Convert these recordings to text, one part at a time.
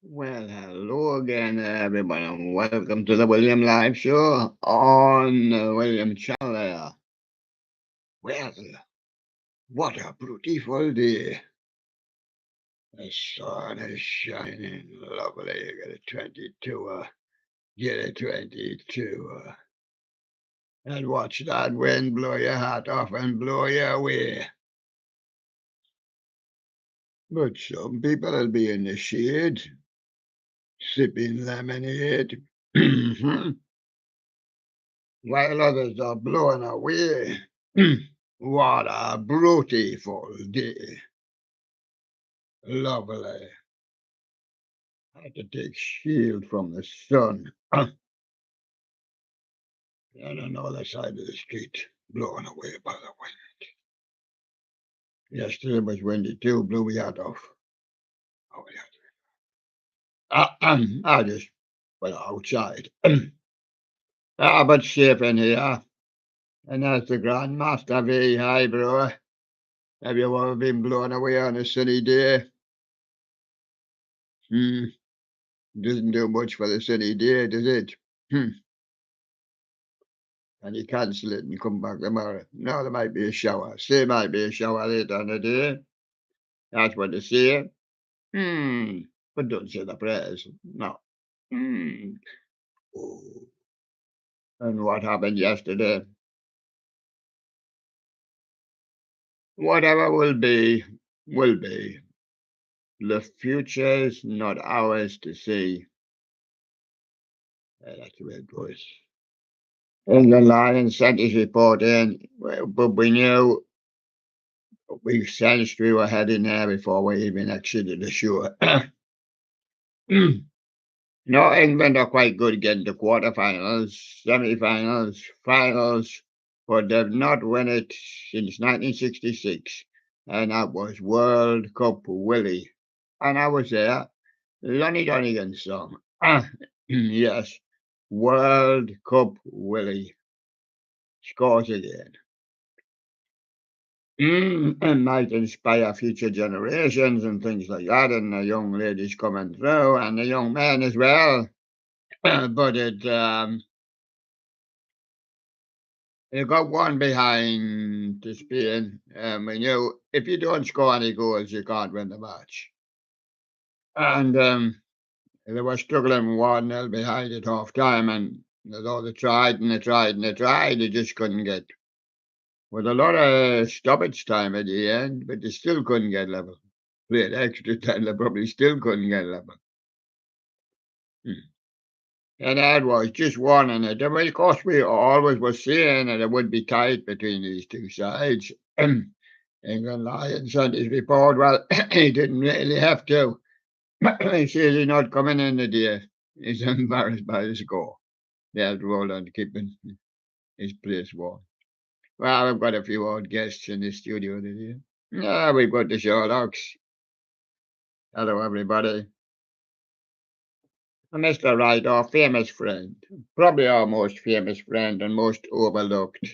Well, hello again, everyone, and welcome to the William Live Show on William Channel there. Well, what a beautiful day. The sun is shining lovely. Get a 22, get a 22. And watch that wind blow your hat off and blow you away. But some people will be in the shade, sipping lemonade, while others are blowing away. What a beautiful day. Lovely. Had to take shield from the sun. And on the other side of the street, blown away by the wind. Yesterday was windy too, blew me hat off. Oh, yeah. I just went outside. But safe in here. And that's the Grandmaster V. Hi, bro. Have you ever been blown away on a sunny day? Doesn't do much for the sunny day, does it? And you cancel it and come back tomorrow. No, there might be a shower. Say might be a shower later in the day. That's what they say. But don't say the prayers. No. Oh. And what happened yesterday? Whatever will be, will be. The future is not ours to see. That's the way it goes. England Lions sent his report in, but we knew, we sensed we were heading there before we even exited the shore. No, England are quite good getting to quarterfinals, semi-finals, finals, but they've not won it since 1966, and that was World Cup Willie. And I was there, Lonnie Donegan's song. Yes, World Cup Willie scores again. And might inspire future generations and things like that, and the young ladies coming through, and the young men as well. But it got one behind to Spain. We knew if you don't score any goals, you can't win the match. And they were struggling 1-0 behind at half time, and although they tried and they tried and they tried, they just couldn't get. With a lot of stoppage time at the end, but they still couldn't get level. Played extra time, they probably still couldn't get level. And that was just one in it. Of course, we always were saying that it would be tight between these two sides. England Lions sent his report. Well, he didn't really have to. He says he's not coming in the day. He's embarrassed by the score. They have to hold on to keeping his place warm. Well, we've got a few odd guests in the studio today. Yeah, we've got the Show.Aug. Hello, everybody. Mr. Wright, our famous friend, probably our most famous friend and most overlooked.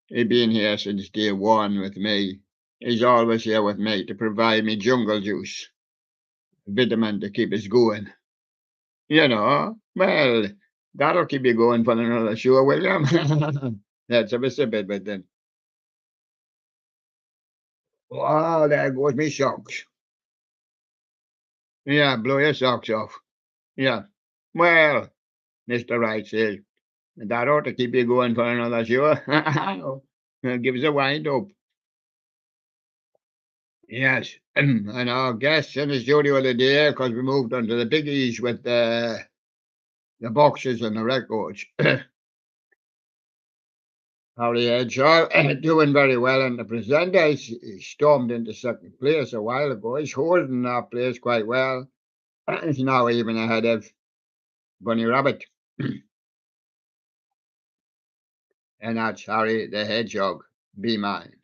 He's been here since day one with me. He's always here with me to provide me jungle juice, vitamin to keep us going. You know, well, that'll keep you going for another show, William. Let's have a sip of it then. Oh, there goes me socks. Yeah, blow your socks off. Yeah. Well, Mr. Wright says, that ought to keep you going for another show. Give us a wind up. Yes. And our guests in the studio today, because we moved on to the biggies with the boxes and the records. Harry Edshaw doing very well in the presenter. He stormed into second place a while ago. He's holding that place quite well. He's now even ahead of Bunny Rabbit. And that's Harry the Hedgehog. Be mine.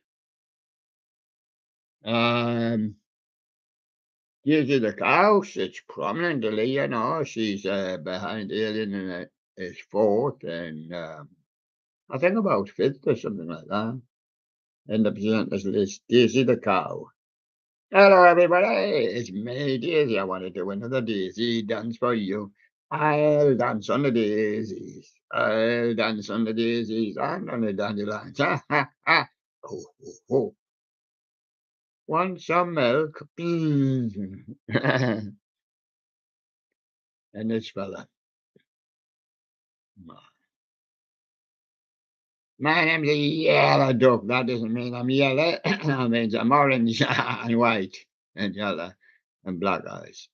Usually the cow sits prominently, you know. She's behind Alien and is fourth, and I think about fifth or something like that. In the presenters list, Daisy the cow. Hello, everybody. It's me, Daisy. I want to do another Daisy dance for you. I'll dance on the daisies. I'll dance on the daisies and on the dandelions. Ha, ha, ha. Oh, oh, oh. Want some milk? Mm. And this fella. My name's a yellow duck. That doesn't mean I'm yellow. That means I'm orange and white and yellow and black eyes.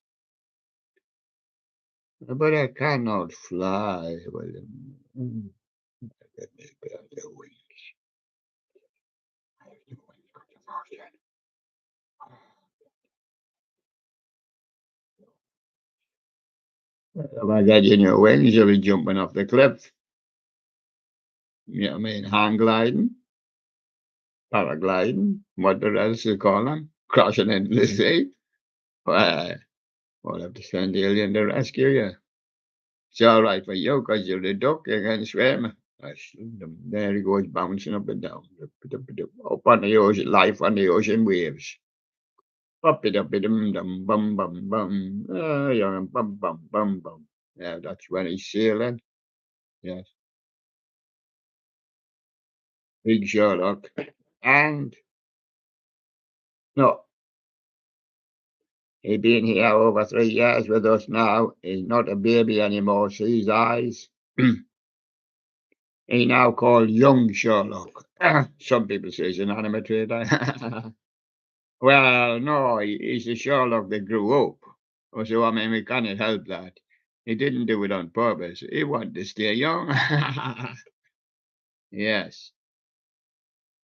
But I cannot fly. Well, let me build your wings. I have new wings got the motion. If I get you new wings, you'll be jumping off the cliff. You know what I mean? Hang gliding, paragliding, what the else you call them? Crossing into the sea. Well, we'll have to send the alien to rescue you. It's all right for you because you're the duck, you can swim. There he goes bouncing up and down. Up on the ocean, life on the ocean waves. Up it up it dum bum bum bum. Yeah, bum bum bum bum. Yeah, that's when he's sailing. Yes, big Sherlock. And no, he been here over 3 years with us now. He's not a baby anymore. See his eyes. He now called young Sherlock. Some people say he's an animator. Well, no, he's a Sherlock that grew up. So, I mean, we cannot help that. He didn't do it on purpose. He wanted to stay young. Yes.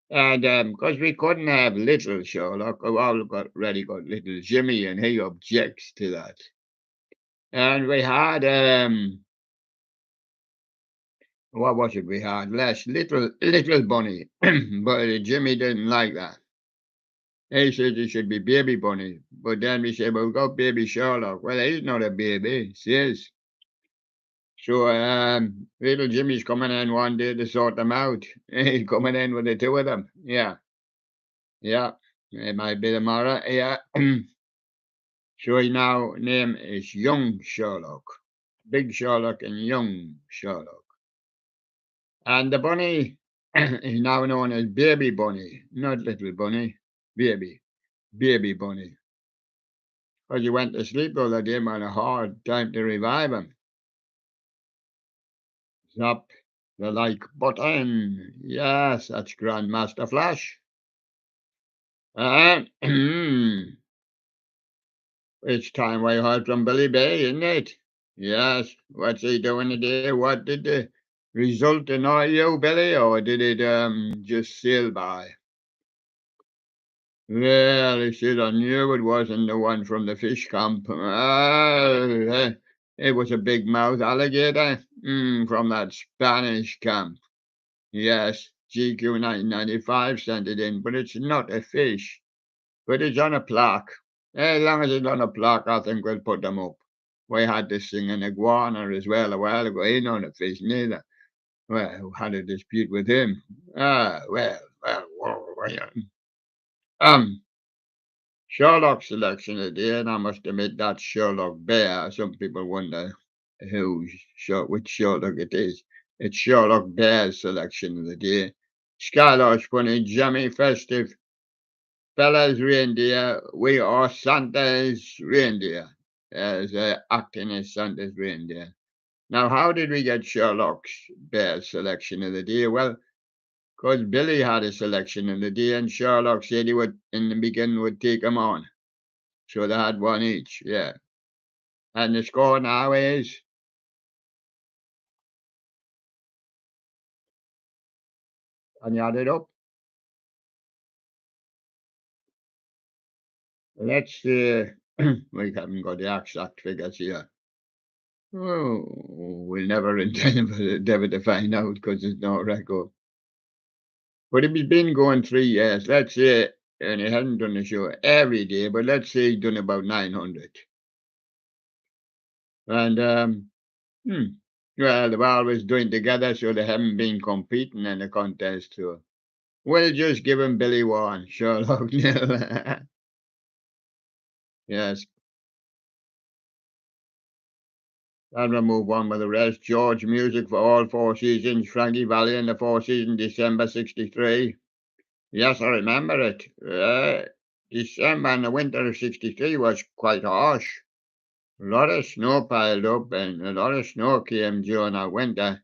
And because we couldn't have little Sherlock, we all got little Jimmy, and he objects to that. And we had, what was it we had? Less little bunny, but Jimmy didn't like that. He said it should be baby bunny. But then we said, well, we got baby Sherlock. Well, he's not a baby, he is. So little Jimmy's coming in one day to sort them out. He's coming in with the two of them. Yeah, yeah. It might be tomorrow. Yeah. So his now name is Young Sherlock. Big Sherlock and Young Sherlock. And the bunny is now known as Baby Bunny, not Little Bunny. Baby. Baby Bunny. Because he went to sleep the other day and had a hard time to revive him. Zap the like button. Yes, that's Grandmaster Flash. And it's time we heard from Billy Bay, isn't it? Yes. What's he doing today? What did the result annoy you, Billy, or did it just sail by? Well, he said I knew it wasn't the one from the fish camp. It was a big mouth alligator from that Spanish camp. Yes, GQ 1995 sent it in, but it's not a fish. But it's on a plaque. As long as it's on a plaque, I think we'll put them up. We had this thing in iguana as well a while ago. He not a fish neither. Well, had a dispute with him. Well. Sherlock selection of the day, and I must admit that's Sherlock Bear. Some people wonder which Sherlock it is. It's Sherlock Bear's selection of the day. Skylar's funny, jammy, festive, Bella's reindeer, we are Santa's reindeer, as acting as Santa's reindeer. Now, how did we get Sherlock's Bear selection of the day? Well, because Billy had a selection of the day, and Sherlock said he would, in the beginning, would take them on. So they had one each, yeah. And the score now is, can you add it up? Let's see. We haven't got the exact figures here. Oh, we'll never endeavor to find out because there's no record. But if he's been going 3 years, let's say, and he hasn't done the show every day, but let's say he's done about 900. And, well, they've always doing together, so they haven't been competing in the contest. So we'll just give him Billy one, Sherlock nil. Yes. I'll remove one with the rest. George Music for all four seasons. Frankie Valli in the four season, December 63. Yes, I remember it. December and the winter of 63 was quite harsh. A lot of snow piled up and a lot of snow came during our winter.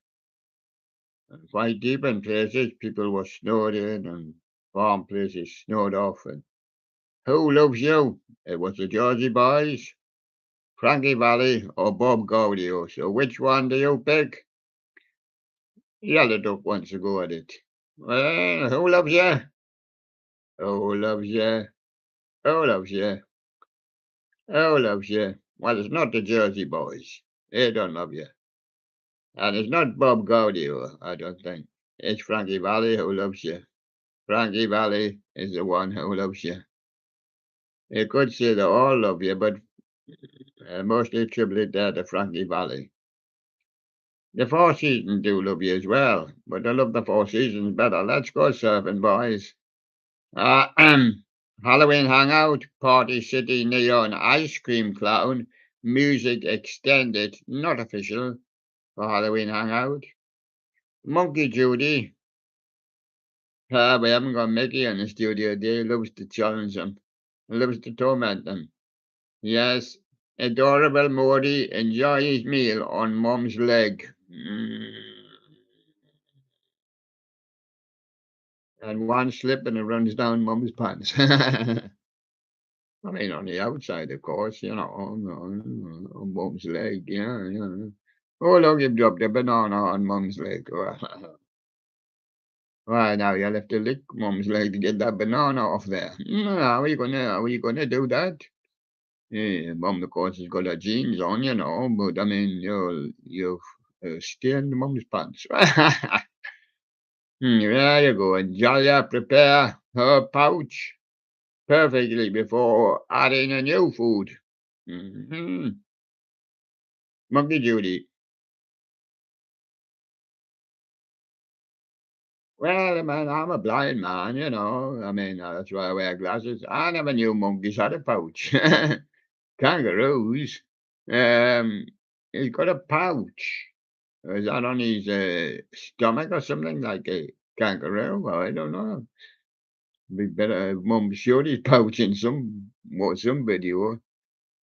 Quite deep in places, people were snowed in and farm places snowed off. And Who Loves You? It was the Jersey Boys, Frankie Valli, or Bob Gaudio. So which one do you pick? Yellow Duck wants to go at it. Well, who loves you? Who loves you? Who loves you? Who loves you? Well, it's not the Jersey Boys. They don't love you. And it's not Bob Gaudio, I don't think. It's Frankie Valli who loves you. Frankie Valli is the one who loves you. You could say they all love you, but mostly attributed that to Frankie Valli. The Four Seasons do love you as well, but I love the Four Seasons better. Let's go surfing, boys. Uh, Halloween Hangout, Party City Neon Ice Cream Clown, Music Extended, not official, for Halloween Hangout. Monkey Judy, we haven't got Mickey in the studio today, loves to challenge them, loves to torment them. Yes, adorable Morty, enjoy his meal on Mom's leg. And one slip and it runs down Mom's pants. I mean, on the outside, of course, on Mom's leg, yeah. Oh, look, you've dropped a banana on Mom's leg. Well, now you'll have to lick Mom's leg to get that banana off there. How are you gonna do that? Yeah, Mom, of course, has got her jeans on, but I mean, you've stained Mom's pants. There you go. And Julia, prepare her pouch perfectly before adding a new food. Hmm Monkey Judy. Well, man, I'm a blind man, I mean, that's why I wear glasses. I never knew monkeys had a pouch. Kangaroos. Um, he's got a pouch. Is that on his stomach or something like a kangaroo? Well, I don't know. We better Mum showed his pouch in some video.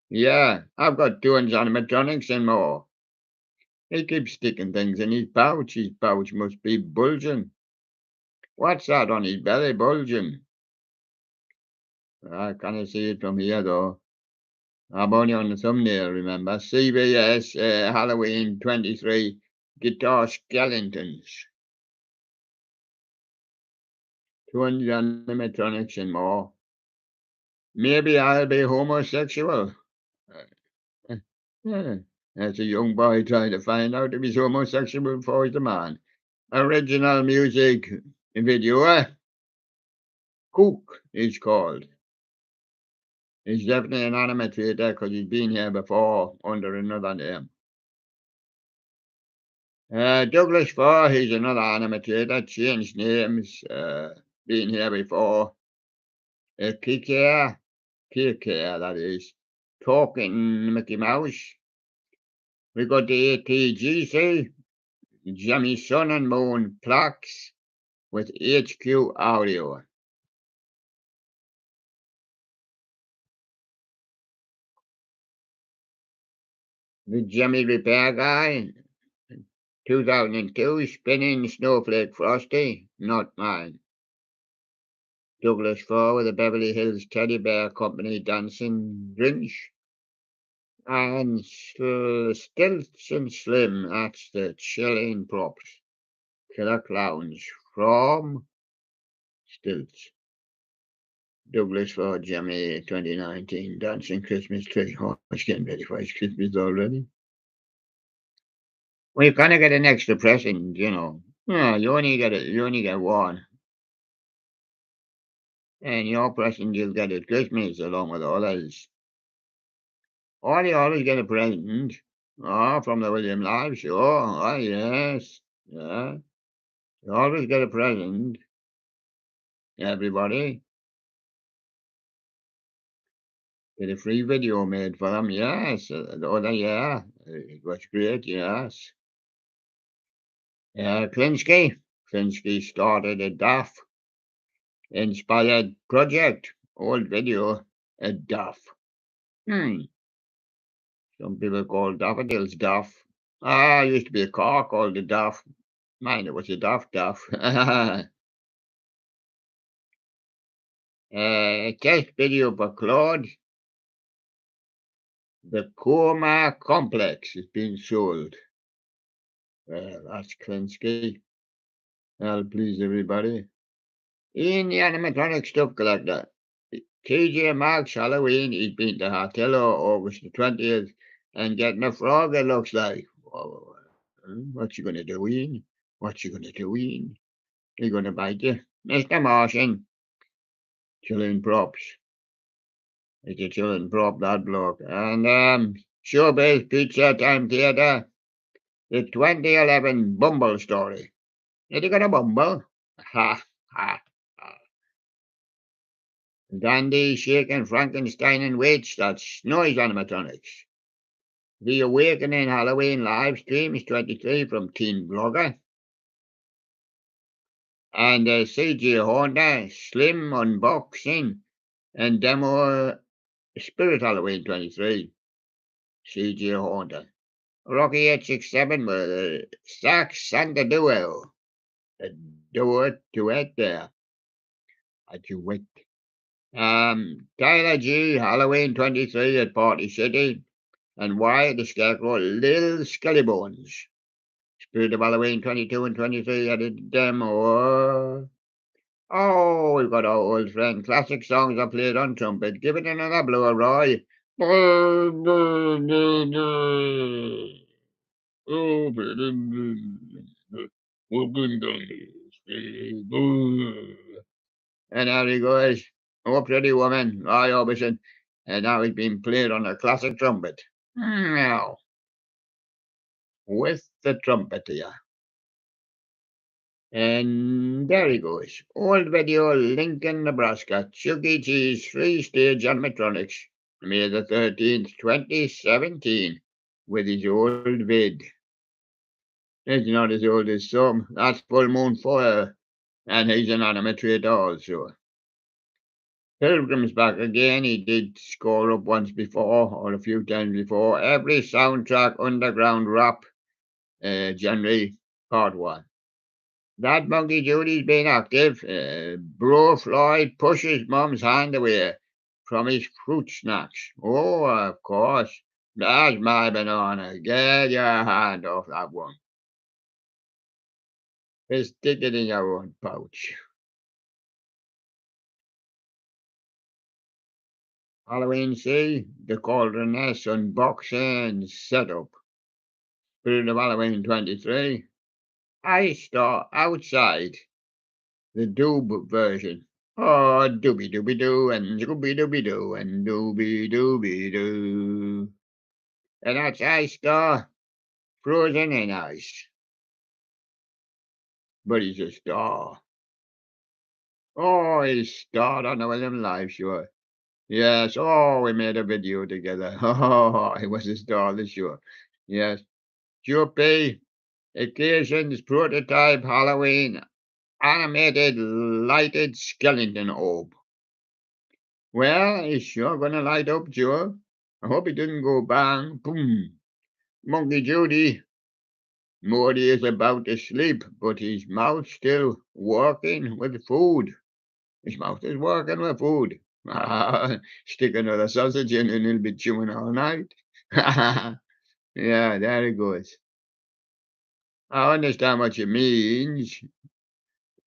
Yeah, I've got two animatronics and more. He keeps sticking things in his pouch. His pouch must be bulging. What's that on his belly bulging? I can't see it from here though. I'm only on the thumbnail, remember? CBS Halloween 23 Guitar Skeletons. 200 animatronics and more. Maybe I'll be homosexual. Yeah. As a young boy trying to find out if he's homosexual before he's a man. Original music video, Cook is called. He's definitely an animator because he's been here before under another name. Douglas Fir, he's another animator, changed names, been here before. Kikare, that is. Talking Mickey Mouse. We got the ATGC, Jimmy Sun and Moon Plaques with HQ Audio. The Jimmy Repair Guy, 2002, Spinning Snowflake Frosty, not mine. Douglas Fir with the Beverly Hills Teddy Bear Company Dancing Grinch. And Stilts and Slim, that's the chilling props. Killer Clowns from Stilts. Douglas Fir Jimmy 2019, Dancing Christmas Tree. Oh, it's getting ready for his Christmas already. Well, you kind of get an extra present, Yeah, you only get one. And your present you'll get at Christmas along with others. Or you always get a present. Oh, from the William Live Show. Oh, yes. Yeah. You always get a present, everybody. Did a free video made for them, yes, the other year. It was great, yes. Klinsky started a DAF-inspired project, old video, a DAF. Some people call daffodils DAF. Used to be a car called the DAF. Mine, it was a DAF. Test video for Claude. The Coma Complex is being sold. That's Klinsky. That'll please everybody. In the animatronic stuff collector, TJ Maxx Halloween, he's been to Hartillo August the 20th and getting a frog, it looks like. Oh, what's you going to do, Ian? What's you going to do, Ian? You're going to bite you? Mr. Martian. Chilling props. It's a chilling prop, that bloke. And Showbiz Pizza Time Theatre, the 2011 Bumble story. Did you got a bumble? Ha, ha, ha. Dandy, Shaken, Frankenstein, and Witch, that's Noise Animatronics. The Awakening Halloween live stream is 23 from Teen Blogger. And CG Honda, Slim Unboxing, and Demo Spirit Halloween 23. CG Honda. Rocky 867 with Sax and the Duo. A duet there. A duet. Tyler G, Halloween 23 at Party City. And Wyatt the Scarecrow, Little Skelly Bones. Spirit of Halloween 22 and 23 at a demo. Oh, we've got our old friend. Classic songs are played on trumpet. Give it another blow, Roy. And there he goes. Oh, pretty woman, Roy Orbison. And now he's being played on a classic trumpet. Now, with the trumpet here. And there he goes. Old video, Lincoln, Nebraska. Chuck E. Cheese, three-stage animatronics. May the 13th, 2017. With his old vid. It's not as old as some. That's Full Moon Fire. And he's an animator also. Pilgrim's back again. He did score up once before, or a few times before. Every soundtrack underground rap genre, part 1. That Monkey Judy's been active. Bro Floyd pushes Mum's hand away from his fruit snacks. Oh, of course. That's my banana. Get your hand off that one. Stick it in your own pouch. Halloween C, the Cauldron S unboxing setup. Spirit of Halloween 23. I Star Outside, the Doob version. Oh, dooby dooby doo, and dooby dooby doo, and dooby dooby doo. And that's I Star, frozen in ice. But he's a star. Oh, he's starred on the William Live show. Yes, oh, we made a video together. Oh, he was a star of the show. Yes. Joe Occasions prototype Halloween animated lighted skeleton orb. Well, he's sure gonna light up, Joe. I hope he didn't go bang, boom. Monkey Judy. Morty is about to sleep, but his mouth's still working with food. His mouth is working with food. Stick another sausage in and he'll be chewing all night. Yeah, there it goes. I understand what you means.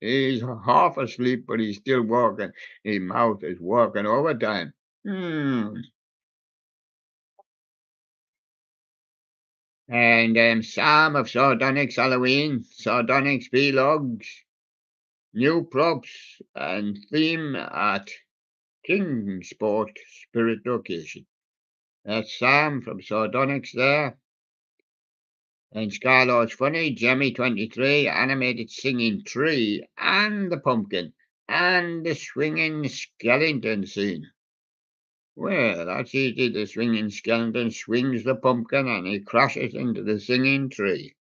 He's half asleep, but he's still working. His mouth is working overtime. And Sam of Sardonyx Halloween, Sardonyx Vlogs, new props and theme at Kingsport Spirit Location. That's Sam from Sardonyx there. And Scarlett's Funny, Jemmy 23, animated singing tree, and the pumpkin, and the swinging skeleton scene. Well, that's easy. The swinging skeleton swings the pumpkin and he crashes into the singing tree.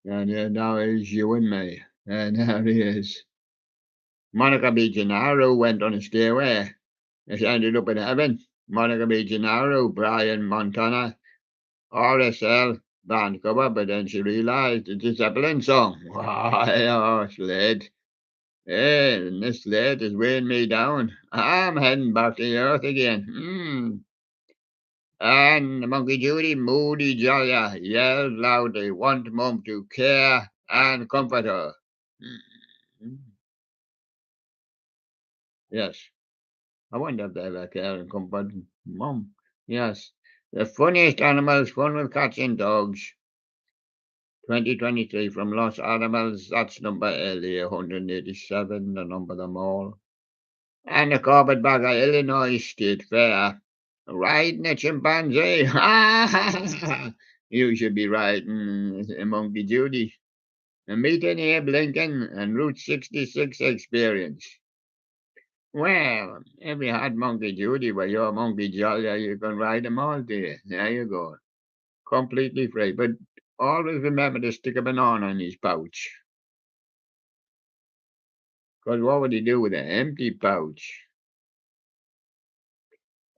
And now it's you and me. And there he is. Monica B. Gennaro went on a stairway. It ended up in heaven. Monica B. Gennaro, Brian Montana, RSL band cover, but then she realised it's a Zeppelin song. Why, oh, Slade. Hey, and this Slade is weighing me down. I'm heading back to the earth again. And Monkey Judy, Moody Jolly, yelled loudly, want Mum to care and comfort her. Mm. Yes. I wonder if they ever care and comfort Mum. Yes. The funniest animals, fun with cats and dogs. 2023 from Los Animals. That's number LA 187, the number of them all. And the carpetbagger, Illinois State Fair. Riding a chimpanzee. You should be riding a Monkey Judy. And meeting Abe Lincoln and Route 66 experience. Well, if you had Monkey Judy with your Monkey Jolly, you can ride him all day. There you go. Completely free. But always remember to stick a banana in his pouch. Because what would he do with an empty pouch?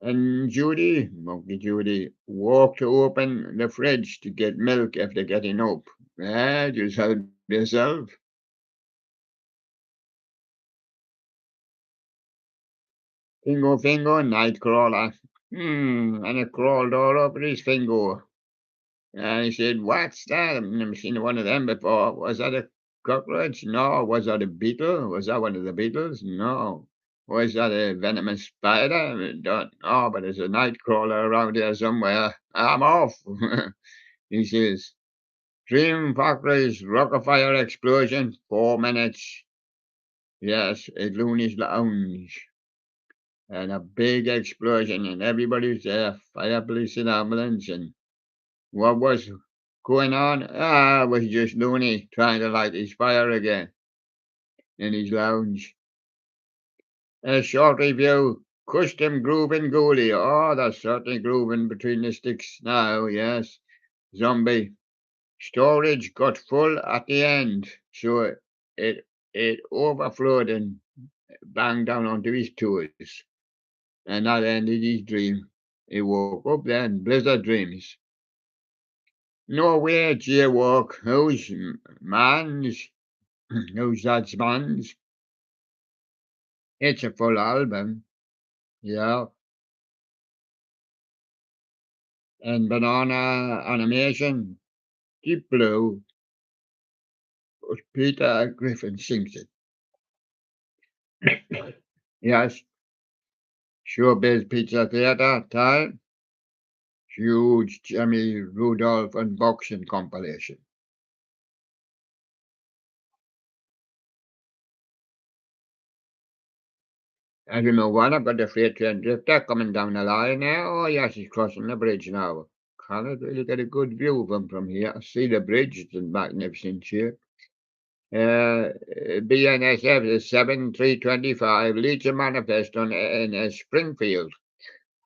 And Judy, Monkey Judy, walked to open the fridge to get milk after getting up. Just help yourself. Fingo, Nightcrawler. And it crawled all over his finger. And he said, what's that? I've never seen one of them before. Was that a cockroach? No. Was that a beetle? Was that one of the beetles? No. Was that a venomous spider? I don't know, but there's a night crawler around here somewhere. I'm off. He says, Dream Factory's Rockafire explosion, 4 minutes. Yes, at Looney's Lounge. And a big explosion, and everybody's there, fire, police, and ambulance, and what was going on? It was just Looney trying to light his fire again in his lounge. A short review. Custom grooving ghoulie. Oh, there's certainly grooving between the sticks now, yes. Zombie. Storage got full at the end, so it overflowed and banged down onto his toes. And that ended his dream. He woke up then, blizzard dreams. No way, J-Walk. Who's man's? Who's that's man's? It's a full album. Yeah. And Banana Animation, Deep Blue, Peter Griffin sings it. Yes. Showbiz Pizza Theatre time. Huge Jimmy Rudolph unboxing compilation. As you know what, I've got the freight train drifter coming down the line now. Oh yes, he's crossing the bridge now. Can't really get a good view of him from here. I see the bridge, it's in magnificent shape. BNSF is 7325 Legion Manifest on Springfield,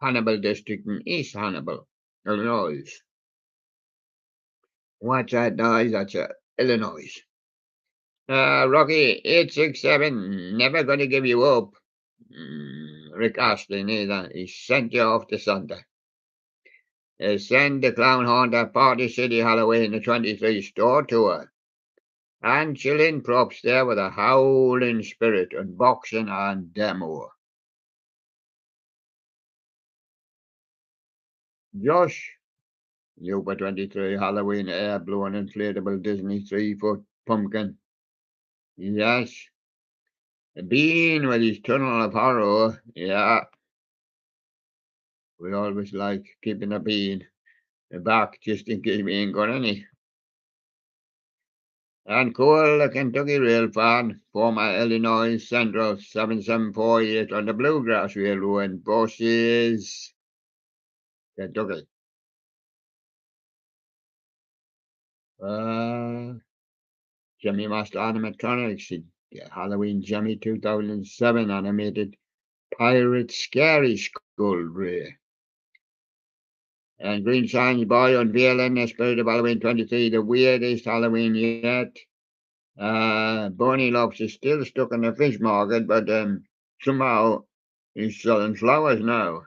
Hannibal District in East Hannibal, Illinois. What's that noise? That's Illinois. Rocky 867, never gonna give you up. Rick Astley neither. He sent you off to Sunday. Send the Clown Haunter Party City Halloween the 23 store tour. And chilling props there with a howling spirit, unboxing and demo. Josh, Uber 23 Halloween air blown inflatable Disney 3-foot pumpkin. Yes. Bean with his tunnel of horror. Yeah. We always like keeping a bean back just in case we ain't got any. And Cole, the Kentucky Rail fan, former Illinois Central 7748 on the Bluegrass Railroad in Bosses, Kentucky. Jimmy Master Animatronics, Halloween Jimmy 2007 animated Pirate Scary Skull Ray. And Green Shiny Boy unveiling the Spirit of Halloween 23, the weirdest Halloween yet. Bonnie Lopes is still stuck in the fish market, but somehow he's selling flowers now.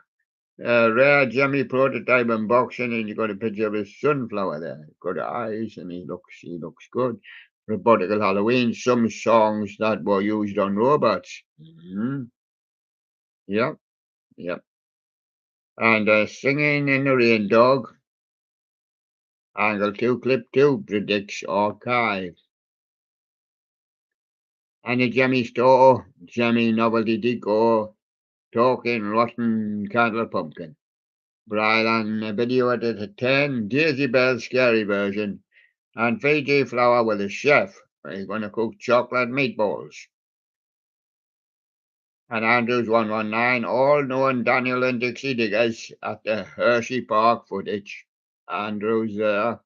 Rare Jimmy prototype unboxing, and you got a picture of his sunflower there. Got eyes, and he looks good. Robotical Halloween, some songs that were used on robots. Yep, yep. And Singing in the Rain Dog, Angle 2, Clip 2 predicts archive. And the Jimmy Store, Jimmy Novelty Decor, Talking Rotten Candle Pumpkin. Brian a video at a 10, Daisy Bell scary version, and Fiji Flower with a chef. He's going to cook chocolate meatballs. And Andrews 119, all known Daniel and Dixie Diggers at the Hershey Park footage. Andrews there.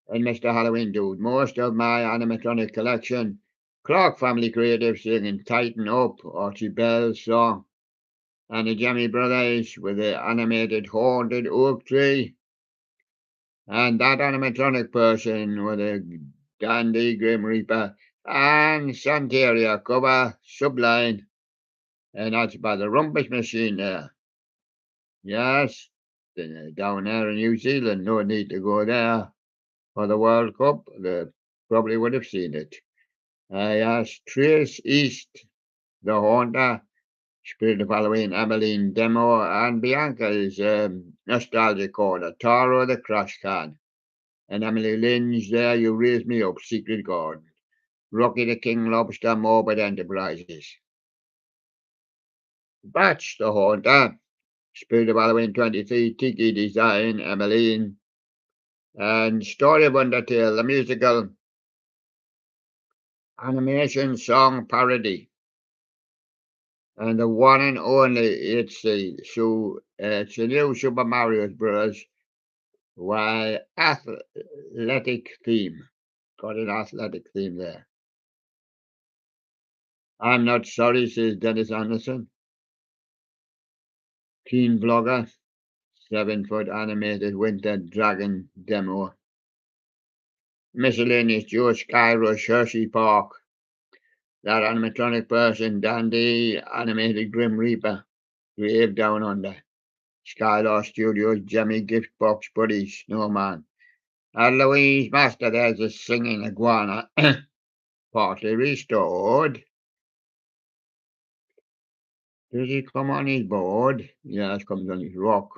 And Mr. Halloween Dude, most of my animatronic collection. Clark Family Creative singing Tighten Up, Archie Bell's song. And the Jimmy Brothers with the animated haunted oak tree. And that animatronic person with a dandy Grim Reaper and Santeria cover Subline. And that's by the Rumpus Machine there. Yes, down there in New Zealand, no need to go there for the World Cup. They probably would have seen it. Yes, Trace East, the Haunter, Spirit of Halloween, Emmeline Demo, and Bianca's Nostalgia Corner, Taro the Crash Can. And Emily Lynch there, You Raise Me Up, Secret Garden. Rocky the King Lobster, Morbid Enterprises. Batch the Haunter, Spirit of Halloween 23, Tiki Design, Emmeline. And Story of Undertale, the musical animation song parody. And the one and only, it's a new Super Mario Bros. Why athletic theme. Got an athletic theme there. I'm not sorry, says Dennis Anderson. Teen blogger, 7-foot animated winter dragon demo. Miscellaneous Joe Skyrush, Hershey Park. That animatronic person, Dandy, animated Grim Reaper, Grave Down Under. Skylar Studios, Jimmy Gift Box Buddy, Snowman. Louise Master, there's a singing iguana, partly restored. Does he come on his board? Yes, comes on his rock.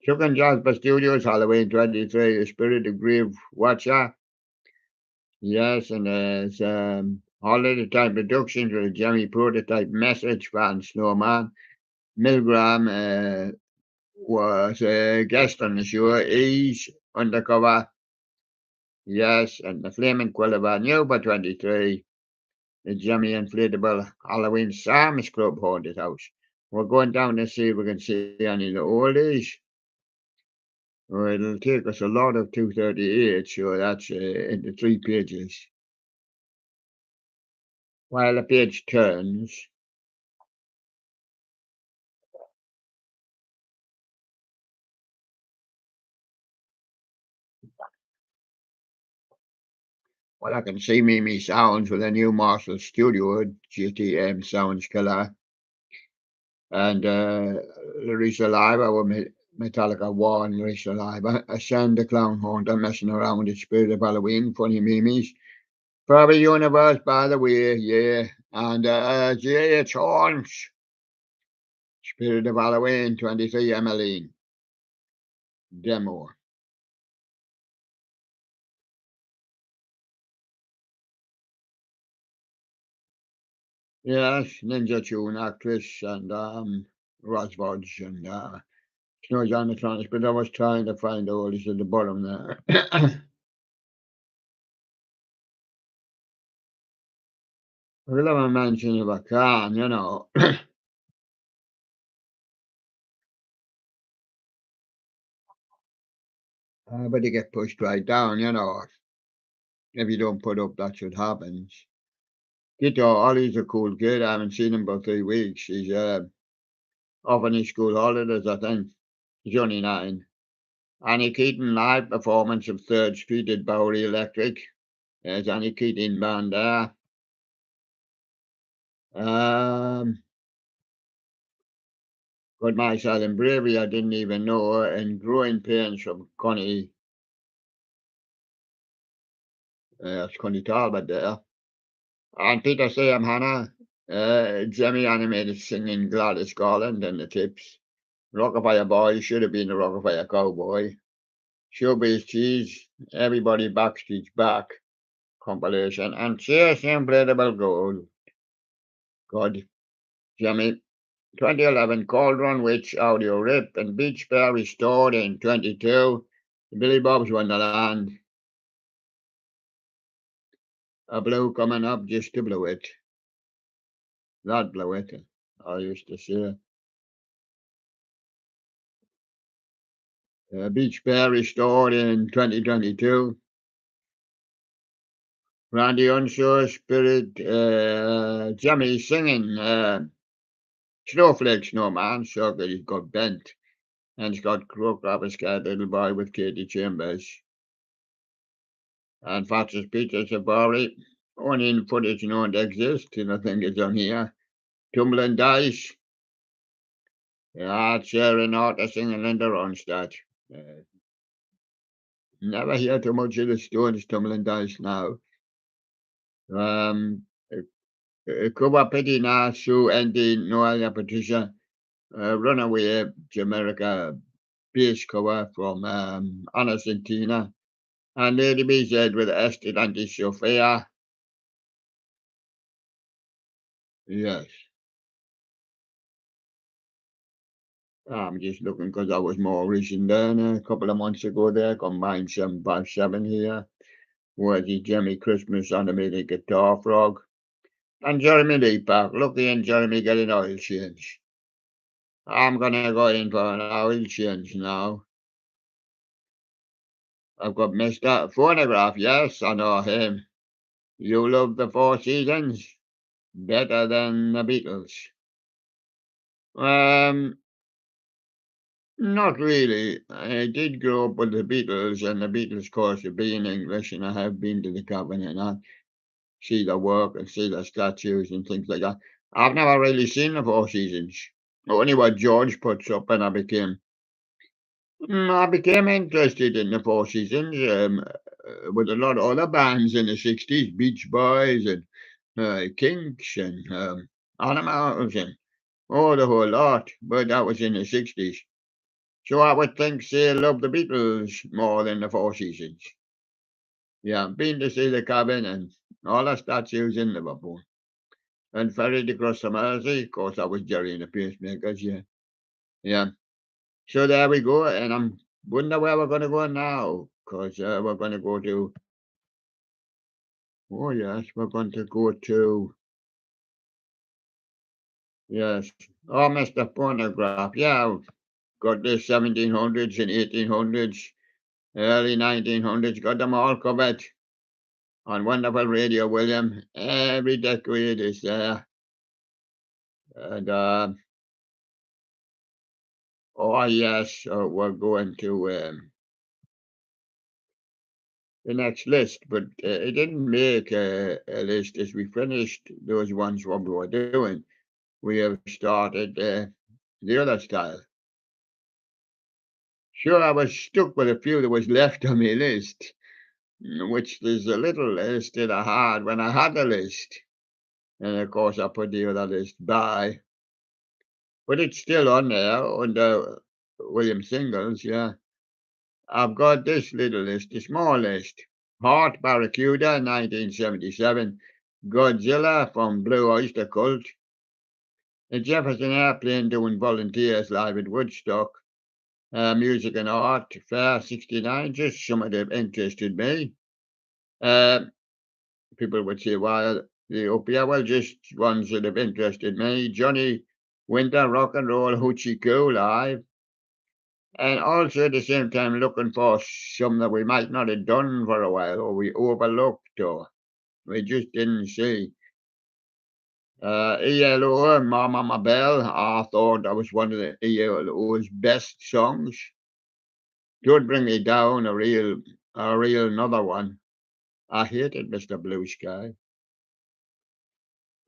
Chuck and Jasper Studios, Halloween 23, The Spirit of Grave Watcher. Yes, and there's Holiday Time Productions with a Jimmy Prototype Message Fan Snowman. Milgram was a guest on the show. He's undercover. Yes, and the Flaming Quill New by 23. The Jimmy Inflatable Halloween Sam's Club Haunted House. We're going down to see if we can see any of the oldies. Well, it'll take us a lot of 238, so that's into 3 pages. While the page turns, well, I can see Mimi Sounds with a new Marshall Studio, GTM Sounds Killer. And Larissa Live with Metallica War and Larissa Live. Ascend the Clown Haunter, messing around with the Spirit of Halloween, Funny Mimis. Probably Universe, by the way, yeah. And J.H. Horns, Spirit of Halloween, 23, Emmeline. Demo. Yes, Ninja Tune actress and Roswodge and Snow Jonatronics, but I was trying to find all this at the bottom there. We'll have a mention if I can, you know. But you get pushed right down, you know. if you don't put up, that's what happens. Guitar, Ollie's a cool kid. I haven't seen him for 3 weeks. He's off on his school holidays, I think. He's only 9. Annie Keaton live performance of Third Street at Bowery Electric. There's Annie Keaton band there. Got My Silent Bravery, I didn't even know, and Growing Pains from Connie. That's Connie Talbot there. And Peter Sam Hannah, Jimmy animated singing Gladys Garland and the Tips. Rockafire Boy should have been a Rockafire Cowboy. Showbiz Cheese, Everybody Backstage Back compilation, and Cheers Unplayable Gold. God, Jimmy. 2011 Cauldron Witch audio rip and Beach Bear restored in 22. Billy Bob's Wonderland. A blue coming up just to blow it. That blow it, I used to say. Beach Bear restored in 2022. Randy Unsure Spirit, Jimmy singing Snowflake Snowman, so that he's got bent. And he's got Crook Rabbit Scared Little Boy with Katie Chambers. And Fox's Pizza Safari, only in footage known to exist, and I think it's on here. Tumbling Dice. Yeah, Sharon Arthur singing Linda Ronstadt. Never hear too much of the Stones Tumbling Dice now. Cuba Pity Na, Sue, Andy, Noelia, Patricia, Runaway, Jamaica, bass cover from Anna Santina, and Lady BZ with Esther Anti Sophia. Yes. I'm just looking because I was more recent then, a couple of months ago there, combined 757 here. Was the Jimmy Christmas animated guitar frog. And Jeremy Lee Park, lucky and Jeremy getting oil change. I'm gonna go in for an oil change now. I've got Mr. Phonograph, yes, I know him. You love the Four Seasons better than the Beatles. Not really. I did grow up with the Beatles, and the Beatles, of course, being English, and I have been to the cabin and I see their work and see their statues and things like that. I've never really seen the Four Seasons. Only what George puts up, and I became interested in the Four Seasons with a lot of other bands in the 60s, Beach Boys and Kinks and Animals and the whole lot, but that was in the 60s. So I would think they love the Beatles more than the Four Seasons. Yeah, been to see the cabin and all the statues in Liverpool. And ferried across the Mersey, of course, that was Jerry and the Pacemakers, yeah. Yeah. So there we go, and I'm wonder where we're going to go now, because we're going to go to, oh yes, we're going to go to, yes, oh, Mr. Phonograph, yeah, got the 1700s and 1800s, early 1900s, got them all covered on wonderful radio, William. Every decade is there. And, oh yes, we're going to the next list, but it didn't make a list as we finished those ones what we were doing. We have started the other style. Sure, I was stuck with a few that was left on my list, which there's a little list that I had when I had the list. And of course, I put the other list by. But it's still on there under William Singles, yeah. I've got this little list, a small list. Heart Barracuda, 1977. Godzilla from Blue Oyster Cult. The Jefferson Airplane doing volunteers live at Woodstock. Music and Art Fair, 69. Just some of them interested me. People would say, well, the Opia, well, just ones that have interested me. Johnny Winter, Rock and Roll, Hoochie Coo live. And also at the same time looking for some that we might not have done for a while, or we overlooked, or we just didn't see. ELO, Mama My Bell, I thought that was one of the ELO's best songs. Don't Bring Me Down, a real another one. I hated Mr. Blue Sky.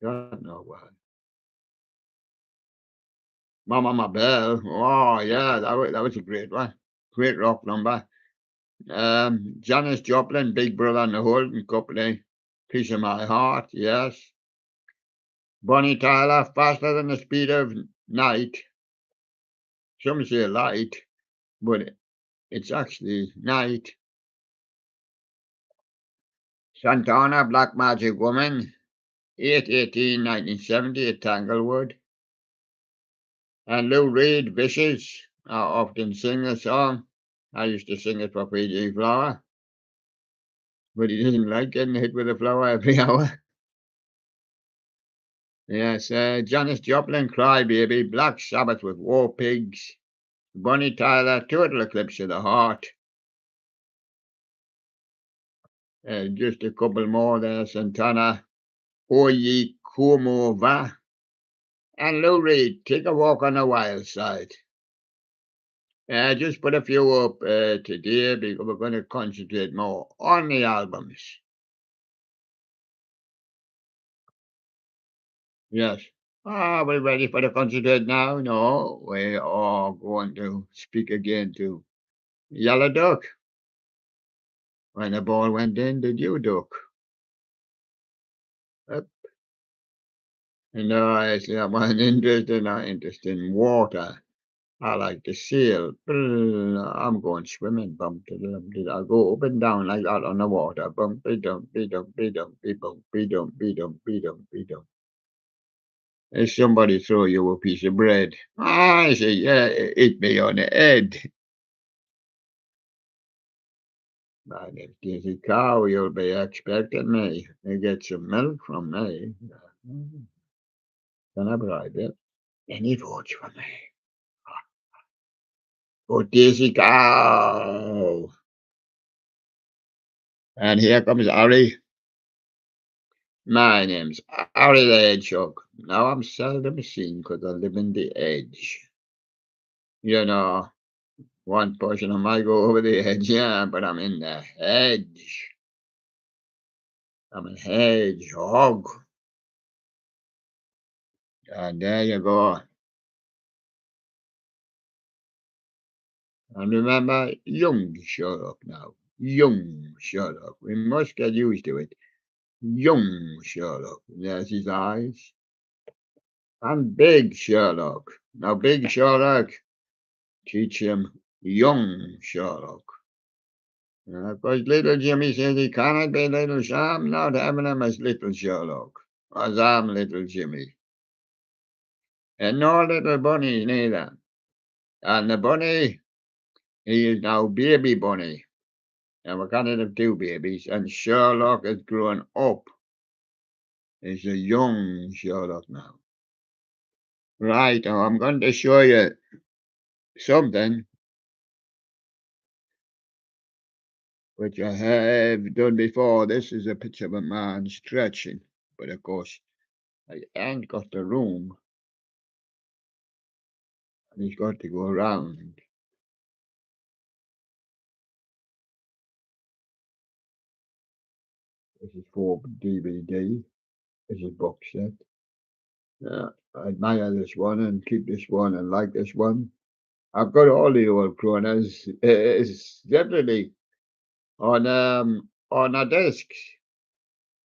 Don't know why. Mama My Bell. Oh yeah, that was a great one. Great rock number. Janis Joplin, Big Brother and the Holding Company. Piece of My Heart, yes. Bonnie Tyler, Faster Than the Speed of Night. Some say light, but it's actually night. Santana, Black Magic Woman. 8/18/1970 at Tanglewood. And Lou Reed, Vicious. I often sing the song. I used to sing it for PG Flower. But he doesn't like getting hit with a flower every hour. Yes, Janis Joplin, Cry Baby, Black Sabbath with War Pigs, Bonnie Tyler, Total Eclipse of the Heart. Just a couple more there, Santana, Oye Como Va, and Lou Reed, Take a Walk on the Wild Side. Just put a few up today because we're going to concentrate more on the albums. Yes. Are we ready for the concentrate now? No, we are going to speak again to Yellow Duck. When the ball went in, did you duck? Up. No, I see I'm not interested in water. I like to sail. I'm going swimming. Bump to the I go up and down like that on the water. Bumpy dumpy dumpy dumpy bumpy dumpy dumpy dumpy dumpy. If somebody throw you a piece of bread, I say, yeah, it me on the head. But if there's a cow, you'll be expecting me to get some milk from me. Can I bribe it? Any votes for me? Oh, Daisy cow! And here comes Harry. My name's Harry the Hedgehog. Now I'm seldom seen because I live in the edge. You know, one person I might go over the edge, yeah, but I'm in the hedge. I'm a hedgehog. And there you go. And remember, young Sherlock now. Young Sherlock. We must get used to it. Young Sherlock. There's his eyes. And big Sherlock. Now, big Sherlock, teach him young Sherlock. Because little Jimmy says he cannot be little, so I'm not having him as little Sherlock. As I'm little Jimmy. And no little bunny neither. And the bunny, he is now baby bunny. And we're going to have two babies. And Sherlock is growing up. He's a young Sherlock now. Right, now I'm going to show you something which I have done before. This is a picture of a man stretching. But of course, I ain't got the room. And he's got to go around. This is for DVD. This is box set. I admire this one and keep this one and like this one. I've got all the old Kronas. It's definitely on a disc.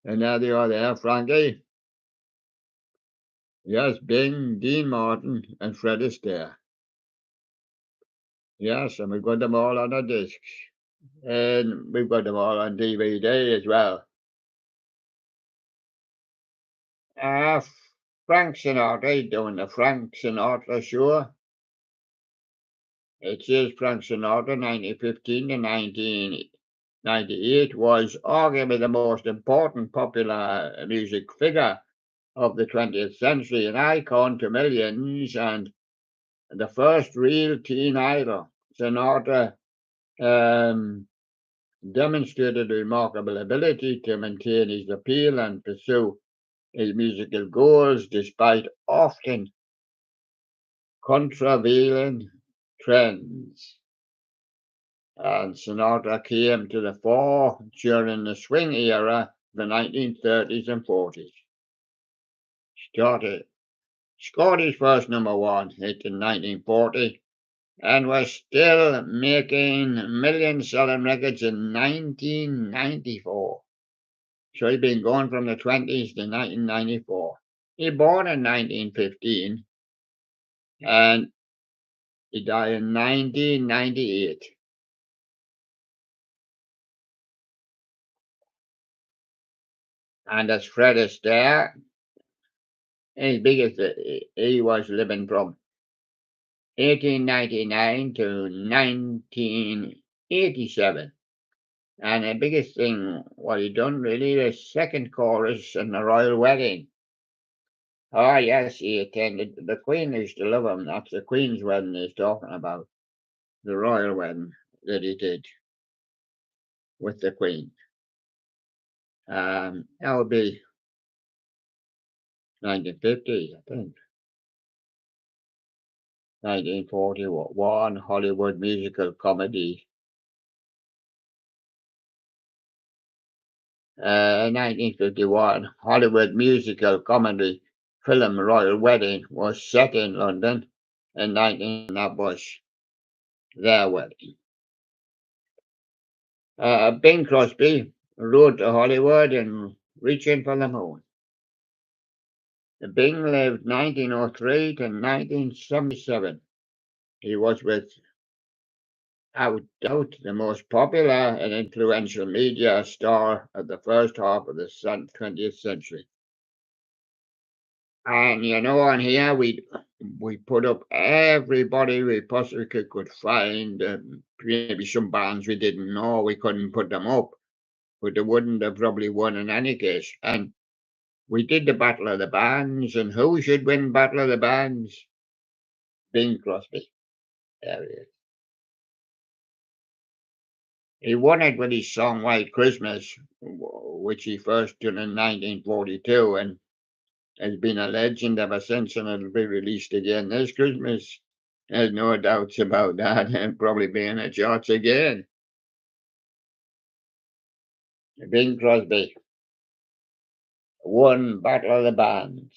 And there they are there, Frankie. Yes, Bing, Dean Martin, and Fred Astaire. Yes, and we've got them all on a disc. And we've got them all on DVD as well. Uh, Frank Sinatra doing the Frank Sinatra show. It says Frank Sinatra, 1915 to 1998, was arguably the most important popular music figure of the 20th century, an icon to millions and the first real teen idol. Sinatra demonstrated remarkable ability to maintain his appeal and pursue his musical goals despite often contravailing trends. And Sinatra came to the fore during the swing era of the 1930s and 40s. Scored his first #1 hit in 1940 and was still making million-selling records in 1994. So he'd been going from the 20s to 1994. He was born in 1915 and he died in 1998. And as Fred Astaire, his biggest, he was living from 1899 to 1987. And the biggest thing what he done really, the second chorus in the royal wedding. Oh yes, he attended. The Queen used to love him. That's the Queen's wedding he's talking about. The royal wedding that he did with the Queen. That would be 1950, I think. 1941 Hollywood musical comedy. 1951 Hollywood musical comedy film Royal Wedding was set in London. And that was their wedding. Bing Crosby rode to Hollywood and reaching for the moon. Bing lived 1903 to 1977. He was without doubt the most popular and influential media star of the first half of the 20th century. And on here we put up everybody we possibly could find. Maybe some bands we didn't know, we couldn't put them up, but they wouldn't have probably won in any case. And we did the Battle of the Bands, and who should win Battle of the Bands? Bing Crosby. There he is. He won it with his song White Christmas, which he first done in 1942, and has been a legend ever since, and it'll be released again this Christmas. There's no doubts about that, and probably be in the charts again. Bing Crosby won Battle of the Bands.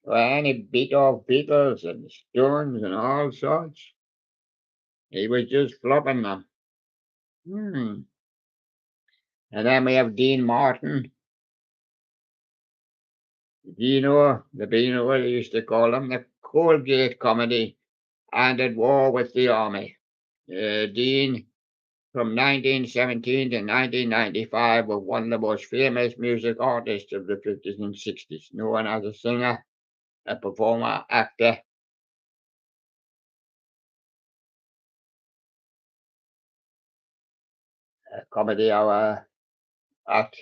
Well, and he beat off Beatles and Stones and all sorts. He was just flopping them. And then we have Dean Martin. The Beano, they used to call him the Colgate comedy, and at war with the army. Dean, from 1917 to 1995, was one of the most famous music artists of the 50s and 60s, known as a singer, a performer, actor. Comedy Hour, at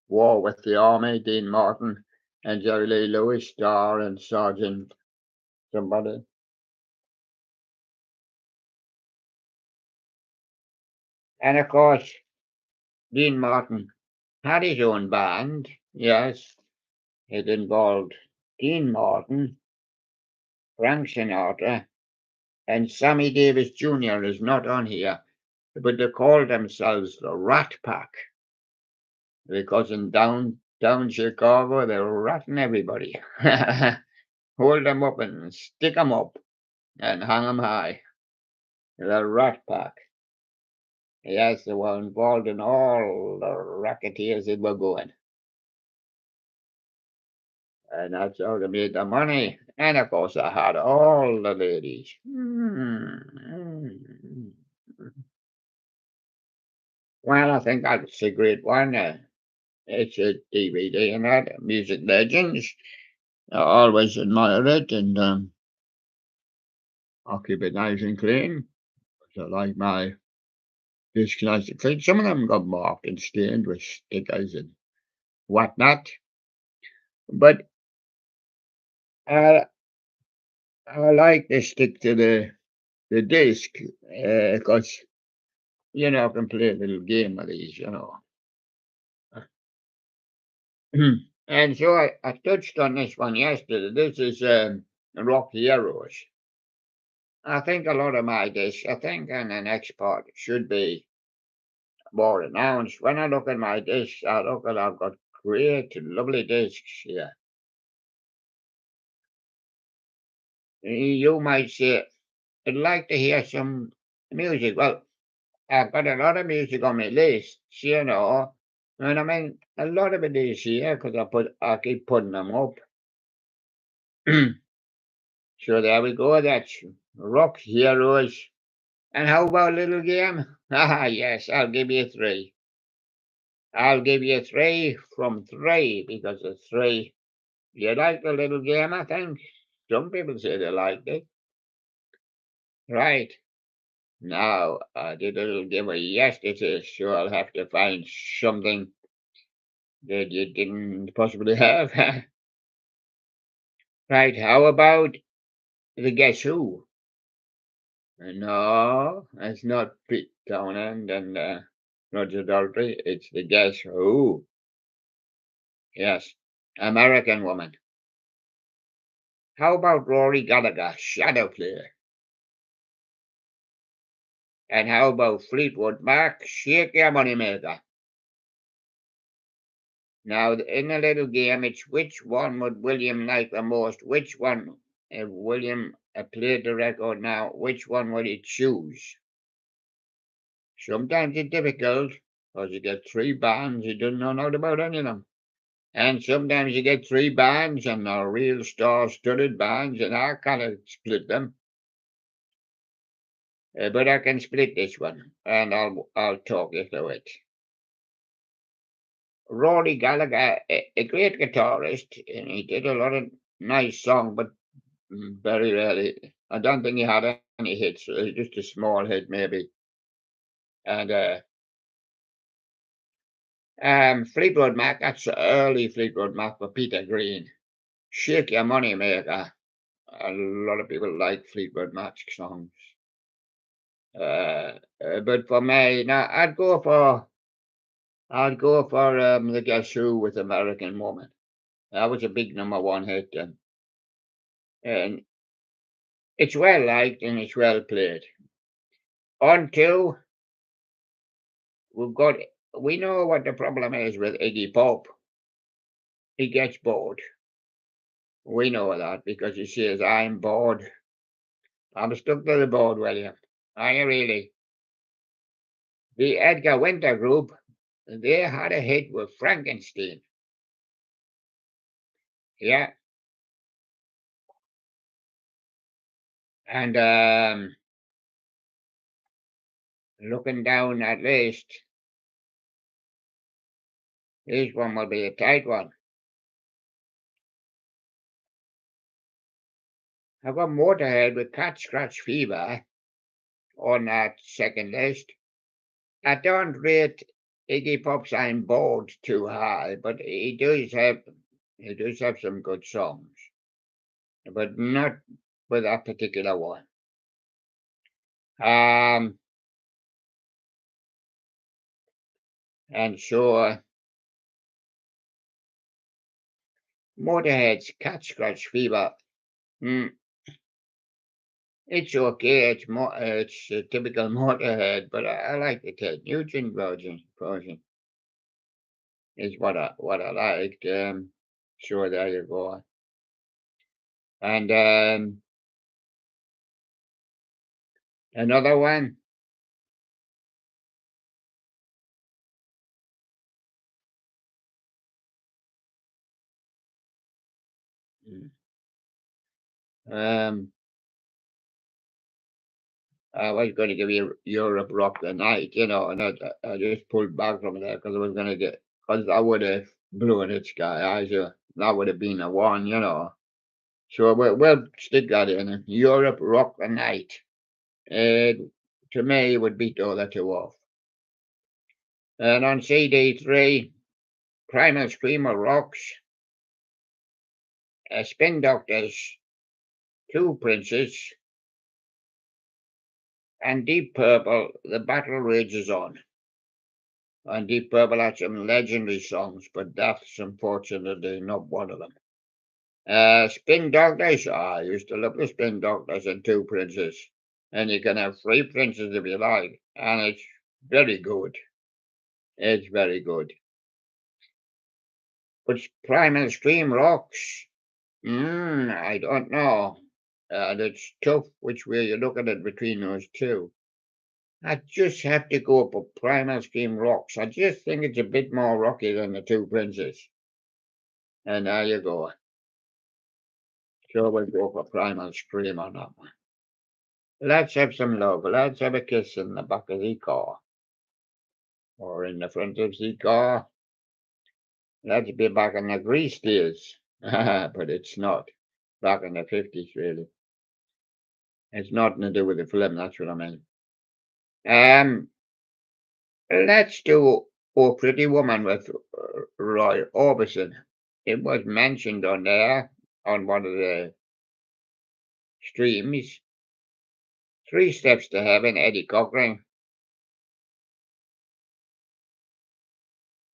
war with the army, Dean Martin, and Jerry Lee Lewis star and Sergeant somebody. And of course, Dean Martin had his own band, yes. It involved Dean Martin, Frank Sinatra, and Sammy Davis Jr. is not on here, but they called themselves the Rat Pack because in downtown Chicago they were ratting everybody. Hold them up and stick them up and hang them high. The Rat Pack. Yes, they were involved in all the racketeers that were going. And that's how they made the money. And of course, I had all the ladies. Well, I think that's a great one. It's a DVD and that, Music Legends. I always admire it, and I'll keep it nice and clean. I like my discs nice and clean. Some of them got marked and stained with stickers and whatnot. But I like to stick to the the disc, because I can play a little game of these. And so I touched on this one yesterday. This is Rock Heroes. I think a lot of my discs, I think on an export should be more announced. When I look at my discs, I've got great, lovely discs here. You might say, I'd like to hear some music. Well, I've got a lot of music on my list. And I mean, a lot of it is here because I keep putting them up. So there we go. That's Rock Heroes. And how about a little game? Ah, yes, I'll give you three. I'll give you three from three because it's three. You like the little game, I think? Some people say they liked it. Right. Now, I did a little giveaway yesterday, so I'll have to find something that you didn't possibly have. Right, how about the Guess Who? No, it's not Pete Townend and Roger Daltrey. It's the Guess Who. Yes, American Woman. How about Rory Gallagher, Shadow Player? And how about Fleetwood Mac, Shake Your Money Maker? Now, in a little game, it's which one would William like the most? Which one, if William played the record now, which one would he choose? Sometimes it's difficult because you get three bands, you don't know nothing about any of them. And sometimes you get three bands and they're real star-studded bands, and I can't split them. But I can split this one, and I'll talk you through it. Rory Gallagher, a great guitarist, and he did a lot of nice songs, but very rarely. I don't think he had any hits. Just a small hit, maybe. And Fleetwood Mac, that's early Fleetwood Mac for Peter Green. Shake Your Money Maker. A lot of people like Fleetwood Mac songs. But for me, now I'd go for the Guess Who with American Woman. That was a big #1 hit, and it's well liked and it's well played. On to we know what the problem is with Iggy Pop. He gets bored. We know that because he says, "I'm bored. I'm stuck to the board, William." Are you really? The Edgar Winter Group, they had a hit with Frankenstein. Yeah. And looking down that list, this one will be a tight one. I've got Motorhead with Cat Scratch Fever on that second list. I don't rate Iggy Pop's I'm Bored too high, but he does have some good songs, but not with that particular one. And so Motorhead's Cat Scratch Fever, it's okay. It's a typical Motorhead, but I like the Ted Nugent version. Is what I liked. So there you go. And another one. Um, I was going to give you Europe Rock the Night, and I just pulled back from that because I was going to because I would have blown it sky high, so that would have been a one. So we'll stick that in. Europe Rock the Night. To me, it would beat the other two off. And on CD3, Primal Screamer Rocks, Spin Doctors, Two Princes, And Deep Purple, the battle rages on. And Deep Purple had some legendary songs, but that's unfortunately not one of them. Spin Doctors, I used to love the Spin Doctors and Two Princes. And you can have three princes if you like, and it's very good. It's very good. But Primal Scream rocks. I don't know. It's tough which way you look at it between those two. I just have to go up with Primal Scream rocks. I just think it's a bit more rocky than the Two Princes. And there you go. So we'll go for Primal Scream on that one. Let's have some love. Let's have a kiss in the back of the car. Or in the front of the car. Let's be back in the Grease days. But it's not. Back in the 50s, really. It's nothing to do with the film, that's what I mean. Let's do Oh Pretty Woman with Roy Orbison. It was mentioned on there, on one of the streams. 3 Steps to Heaven, Eddie Cochran.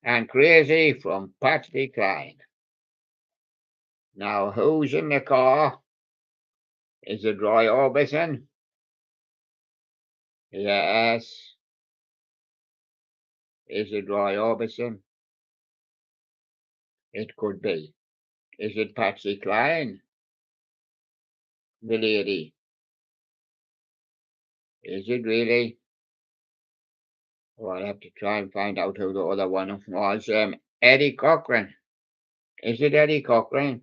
And Crazy from Patsy Cline. Now, who's in the car? Is it Roy Orbison? Yes. Is it Roy Orbison? It could be. Is it Patsy Cline? The lady. Is it really? Well, I'll have to try and find out who the other one was. Eddie Cochran. Is it Eddie Cochran?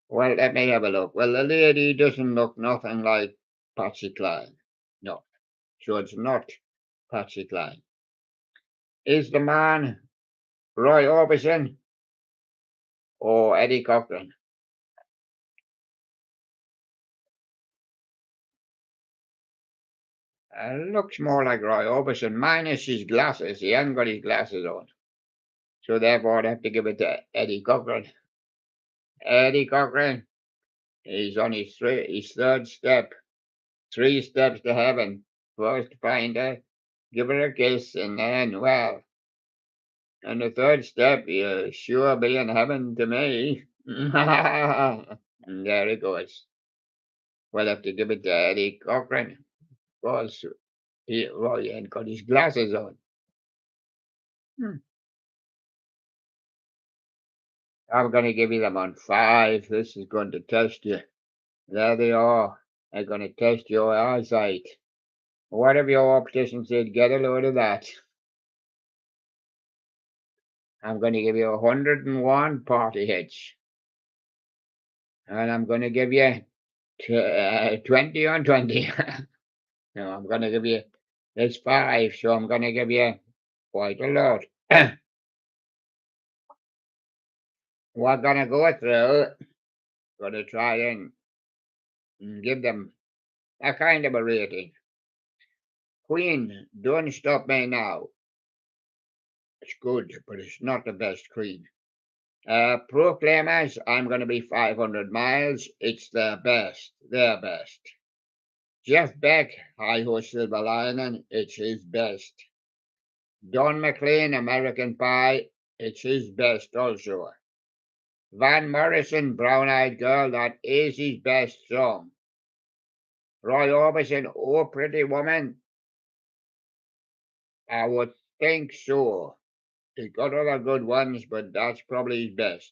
Well, let me have a look. Well, the lady doesn't look nothing like Patsy Cline. No. So it's not Patsy Cline. Is the man Roy Orbison or Eddie Cochran? Looks more like Roy Orbison, minus his glasses. He hasn't got his glasses on. So therefore, I'd have to give it to Eddie Cochran. Eddie Cochran. He's on his third step. 3 steps to heaven. First find her, give her a kiss, and then, well, and the third step, you'll sure be in heaven to me. And there it goes. We'll have to give it to Eddie Cochran. Because he ain't got his glasses on. I'm going to give you them on 5. This is going to test you. There they are. I'm going to test your eyesight. Whatever your optician said, get a load of that. I'm going to give you 101 party hits. And I'm going to give you 20 on 20. No, I'm going to give you, there's 5, so I'm going to give you quite a lot. We're going to go through, going to try and give them a kind of a rating. Queen, Don't Stop Me Now. It's good, but it's not the best Queen. Proclaimers, I'm going to be 500 miles. It's their best. Jeff Beck, Hi Ho Silver Lining, it's his best. Don McLean, American Pie, it's his best also. Van Morrison, Brown Eyed Girl, that is his best song. Roy Orbison, Oh Pretty Woman, I would think so. He's got other good ones, but that's probably his best.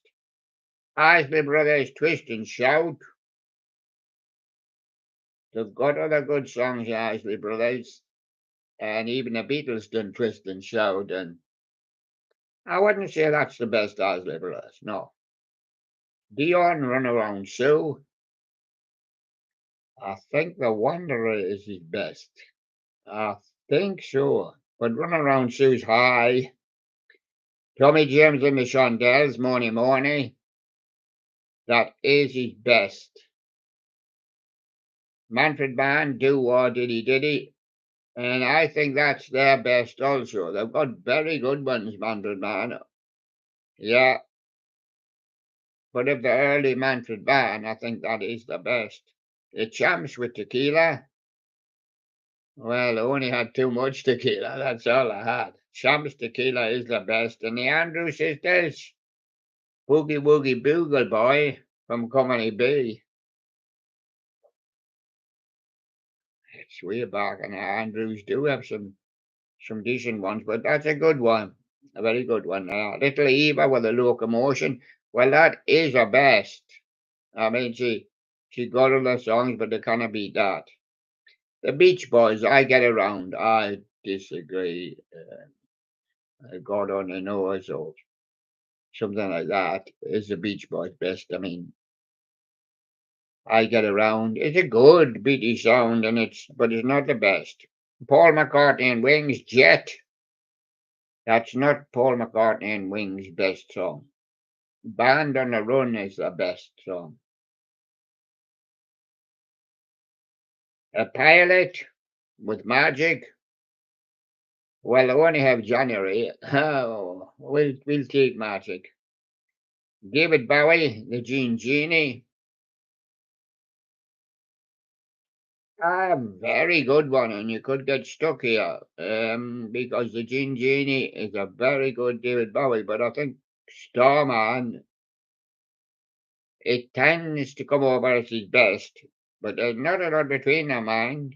Isley Brothers, Twist and Shout. They've got other good songs, the Isley Brothers. And even the Beatles done Twist and Shout. And I wouldn't say that's the best Isley Brothers, no. Dion, Run Around Sue. I think The Wanderer is his best. I think so. But Run Around Sue's high. Tommy James and the Shondells, Morning Morning. That is his best. Manfred Mann, Do War Diddy Diddy. And I think that's their best also. They've got very good ones, Manfred Mann. Yeah. But of the early Manfred Mann, I think that is the best. The champs with tequila. Well, I only had too much tequila. That's all I had. Champs tequila is the best. And the Andrew sisters, Boogie Woogie Boogle Boy from Company B. It's way back, and Andrews do have some decent ones, but that's a good one. A very good one. Little Eva with a locomotion. Well, that is her best. I mean, she got all the songs, but they cannot beat that. The Beach Boys, I get around. I disagree. God only knows, or something like that. Is the Beach Boys best? I mean, I get around. It's a good beaty sound, but it's not the best. Paul McCartney and Wings Jet. That's not Paul McCartney and Wings' best song. Band on the Run is the best song. A Pilot with Magic. Well, I only have January. Oh, we'll take Magic. David Bowie, the Genie. A very good one, and you could get stuck here because the Genie is a very good David Bowie, but I think Starman, it tends to come over as his best, but there's not a lot between them, mind.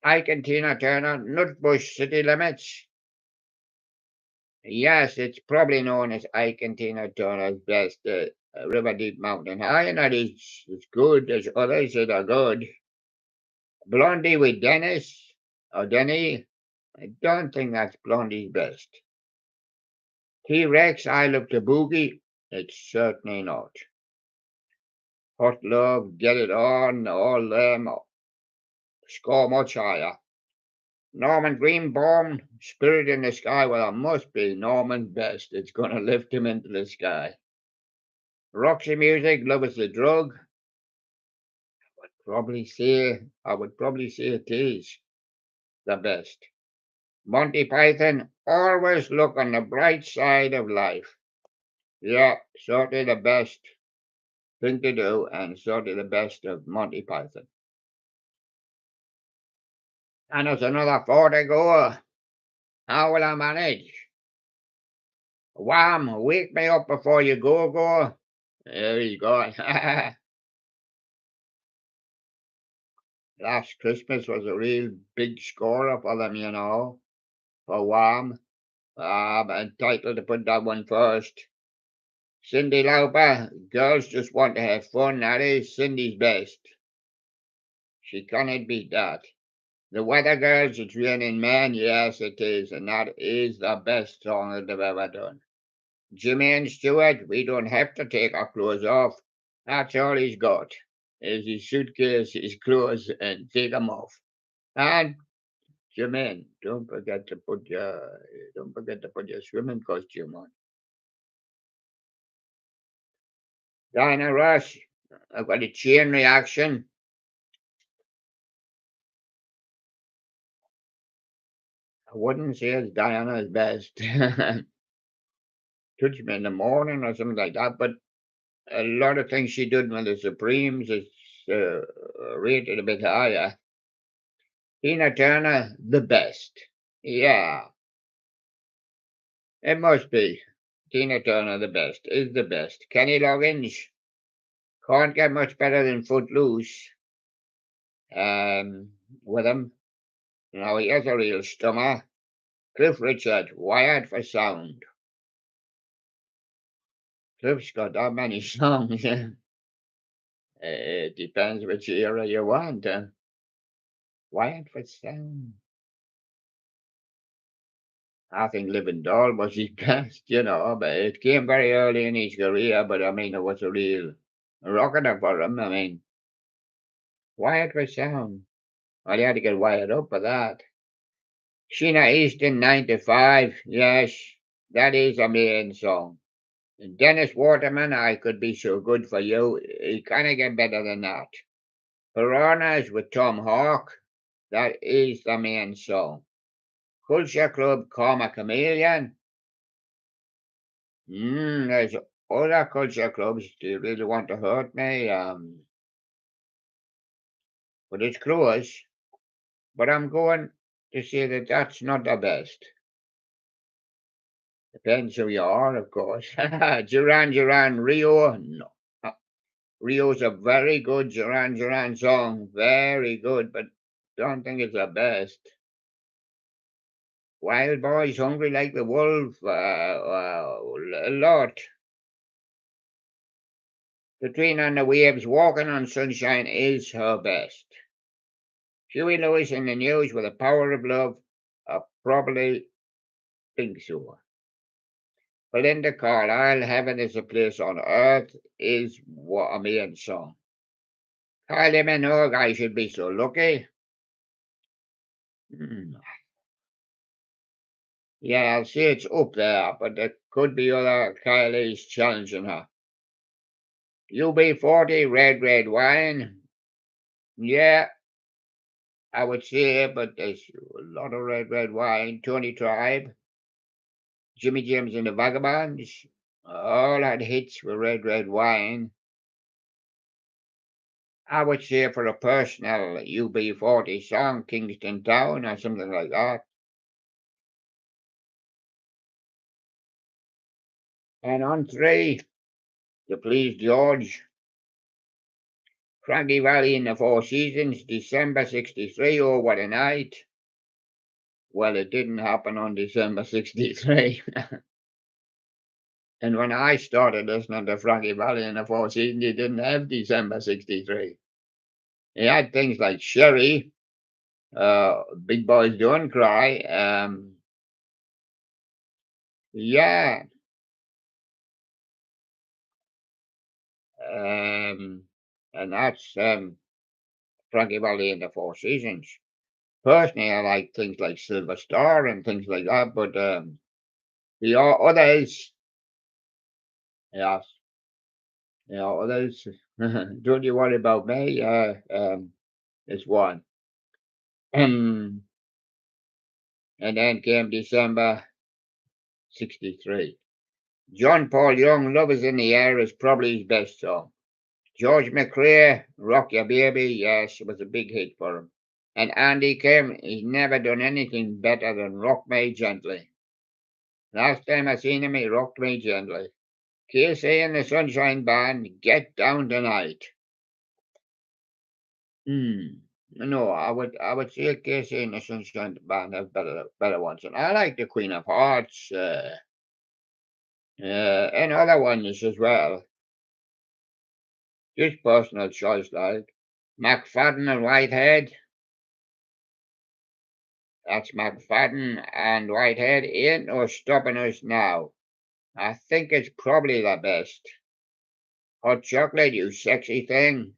Ike and Tina Turner, Nutbush City Limits. Yes, it's probably known as Ike and Tina Turner's best, River Deep Mountain High, and that is as good as others that are good. Blondie with Dennis, or Denny, I don't think that's Blondie's best. T-Rex, I Love to Boogie, it's certainly not. Hot Love, Get It On, all them score much higher. Norman Greenbaum, Spirit in the Sky, well, it must be Norman's best. It's going to lift him into the sky. Roxy Music, Love is the Drug. I would probably say it is the best. Monty Python, always look on the bright side of life. Yeah, certainly the best thing to do, and certainly the best of Monty Python. And there's another 4 to go. How will I manage? Wham! Wake me up before you go. There you go. Last Christmas was a real big scorer for them, for Wham. I'm entitled to put that one first. Cyndi Lauper, Girls Just Want to Have Fun. That is Cindy's best. She cannot beat that. The Weather Girls, It's Raining Men. Yes, it is. And that is the best song that they've ever done. Jimmy and Stuart, We Don't Have to Take Our Clothes Off. That's all he's got. Is his suitcase, his clothes, and take them off. And Jermaine, don't forget to put your swimming costume on. Diana Ross, I've got a chain reaction. I wouldn't say it's Diana's best. Touch Me in the Morning or something like that, but a lot of things she did with the Supremes is rated a bit higher. Tina Turner, the best. Yeah, it must be. Tina Turner, the best, is the best. Kenny Loggins, can't get much better than Footloose. With him. He has a real stummer. Cliff Richard, Wired for Sound. Cliff's got that many songs. It depends which era you want. Wired for Sound. I think Living Doll was his best, but it came very early in his career, but I mean, it was a real rocker for him. I mean, Wired for Sound. Well, you had to get wired up for that. Sheena Easton, 95. Yes, that is a main song. Dennis Waterman, I Could Be So Good for You. You kind of get better than that. Piranhas with Tom Hawk. That is the main song. Culture Club, Karma Chameleon. There's other culture clubs. Do you really want to hurt me? but it's close. But I'm going to say that that's not the best. Depends who you are, of course. Duran Duran, Rio. No. Rio's a very good Duran Duran song. Very good, but don't think it's the best. Wild Boys, Hungry Like the Wolf. A lot. Between on the Waves, Walking on Sunshine is her best. Huey Lewis in the News with the Power of Love. I probably think so. Belinda Carlisle, Heaven is a Place on Earth is what a main song. Kylie Minogue, I Should Be So Lucky. Yeah, I'll say it's up there, but there could be other Kylie's challenging her. UB40, Red Red Wine. Yeah, I would say, but there's a lot of Red Red Wine. Tony Tribe, Jimmy James and the Vagabonds. All had hits with Red Red Wine. I would say for a personal UB40 song, Kingston Town or something like that. And on 3, to please George, Frankie Valli in the Four Seasons, December 63. Oh, what a night. Well, it didn't happen on December 63. And when I started listening to Frankie Valli in the Four Seasons, he didn't have December 63. He had things like Sherry, Big Boys Don't Cry. Yeah. And that's Frankie Valli in the Four Seasons. Personally, I like things like Silver Star and things like that, but the others, yes, others, don't you worry about me, is one. And then came December 63. John Paul Young, Love is in the Air is probably his best song. George McRae, Rock Your Baby, yes, it was a big hit for him. And Andy Kim, he's never done anything better than Rock Me Gently. Last time I seen him, he rocked me gently. Casey and the Sunshine Band, Get Down Tonight. No, I would say Casey and the Sunshine Band have better ones, and I like the Queen of Hearts, and other ones as well. Just personal choice, like McFadden and Whitehead. That's McFadden and Whitehead. Ain't no stopping us now. I think it's probably the best. Hot Chocolate, You Sexy Thing.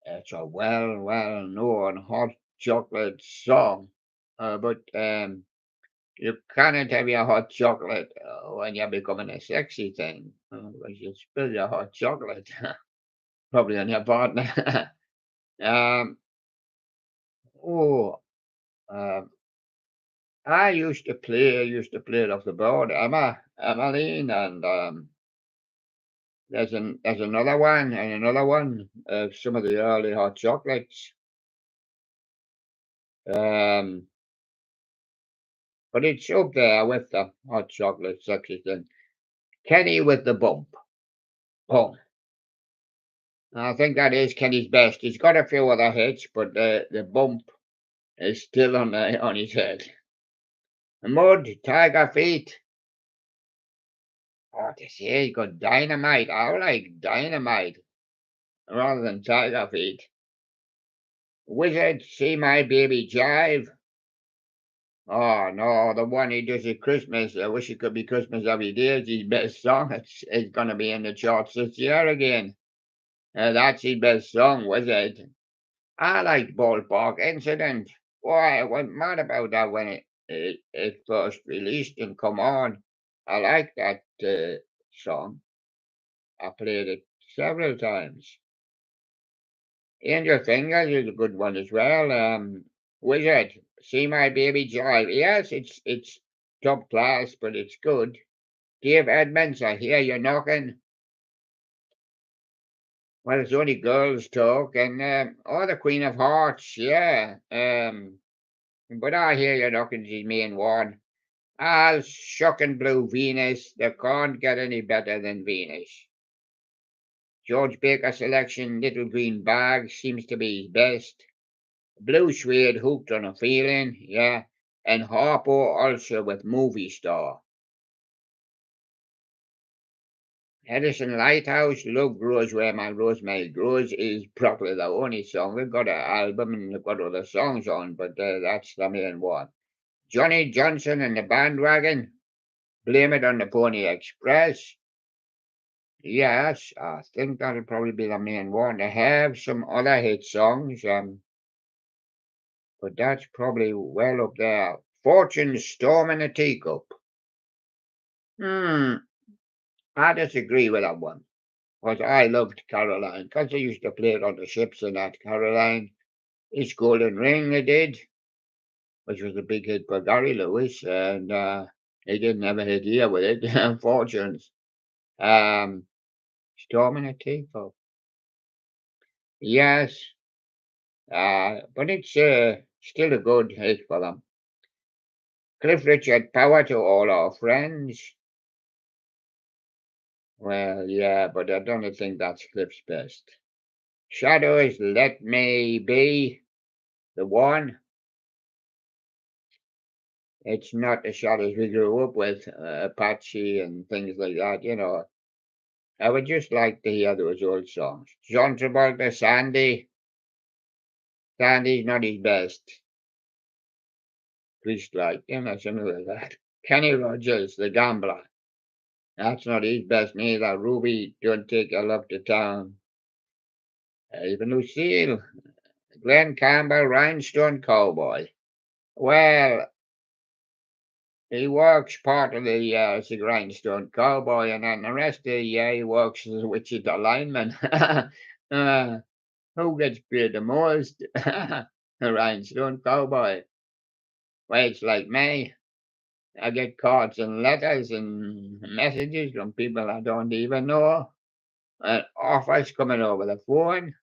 It's a well-known hot chocolate song, but you cannot have your hot chocolate when you're becoming a sexy thing, because you spill your hot chocolate, probably on your partner. um, oh, um, I used to play it off the board, Emmeline, and there's another one and another one of some of the early hot chocolates. Um, but it's up there with the hot chocolate sexy thing. Kenny with the bump. Oh, I think that is Kenny's best. He's got a few other hits, but the bump is still on his head. Mud, Tiger Feet. Oh, this here, he got Dynamite. I like Dynamite rather than Tiger Feet. Wizard, See My Baby Jive. Oh no, the one he does at Christmas. I wish it could be Christmas every day. Is his best song. It's going to be in the charts this year again. That's his best song, Wizard. I liked Ballpark Incident. Boy, I went mad about that when it first released and come on. I like that song. I played it several times. Angel Fingers is a good one as well. Wizard, See My Baby Jive. Yes, it's top class, but it's good. Dave Edmonds, I hear you knocking. Well, it's only girls talk, and the Queen of Hearts, yeah. But I hear you're looking at me in one. I'll shocking blue Venus. They can't get any better than Venus. George Baker selection, Little Green Bag seems to be his best. Blue Suede hooked on a feeling, yeah. And Harpo also with Movie Star. Edison Lighthouse, Love Grows Where My Rosemary Grows is probably the only song. They've got an album and they've got other songs on, but that's the main one. Johnny Johnson and the Bandwagon, Blame It on the Pony Express. Yes, I think that'll probably be the main one. They have some other hit songs, but that's probably well up there. Fortune's Storm in a Teacup. Hmm, I disagree with that one. Because I loved Caroline, because they used to play it on the ships and that. Caroline, It's Golden Ring, they did, which was a big hit for Gary Lewis, and he didn't have a hit here with it, Fortunes. Um, Storm in a Teacup. Yes, but it's still a good hit for them. Cliff Richard, Power to All Our Friends. Well, yeah, but I don't think that's Cliff's best. Shadows, Let Me Be, the one. It's not the Shadows we grew up with, Apache and things like that, you know. I would just like to hear those old songs. John Travolta, Sandy. Sandy's not his best. Priest like, you know, something like that. Kenny Rogers, The Gambler. That's not his best neither. Ruby, Don't Take Your Love to Town. Even Lucille. Glenn Campbell, Rhinestone Cowboy. Well, he works part of the year as a grindstone cowboy, and then the rest of the year he works as a Wichita lineman. Who gets paid the most? A rhinestone cowboy. Well, it's like me. I get cards and letters and messages from people I don't even know, and offers coming over the phone,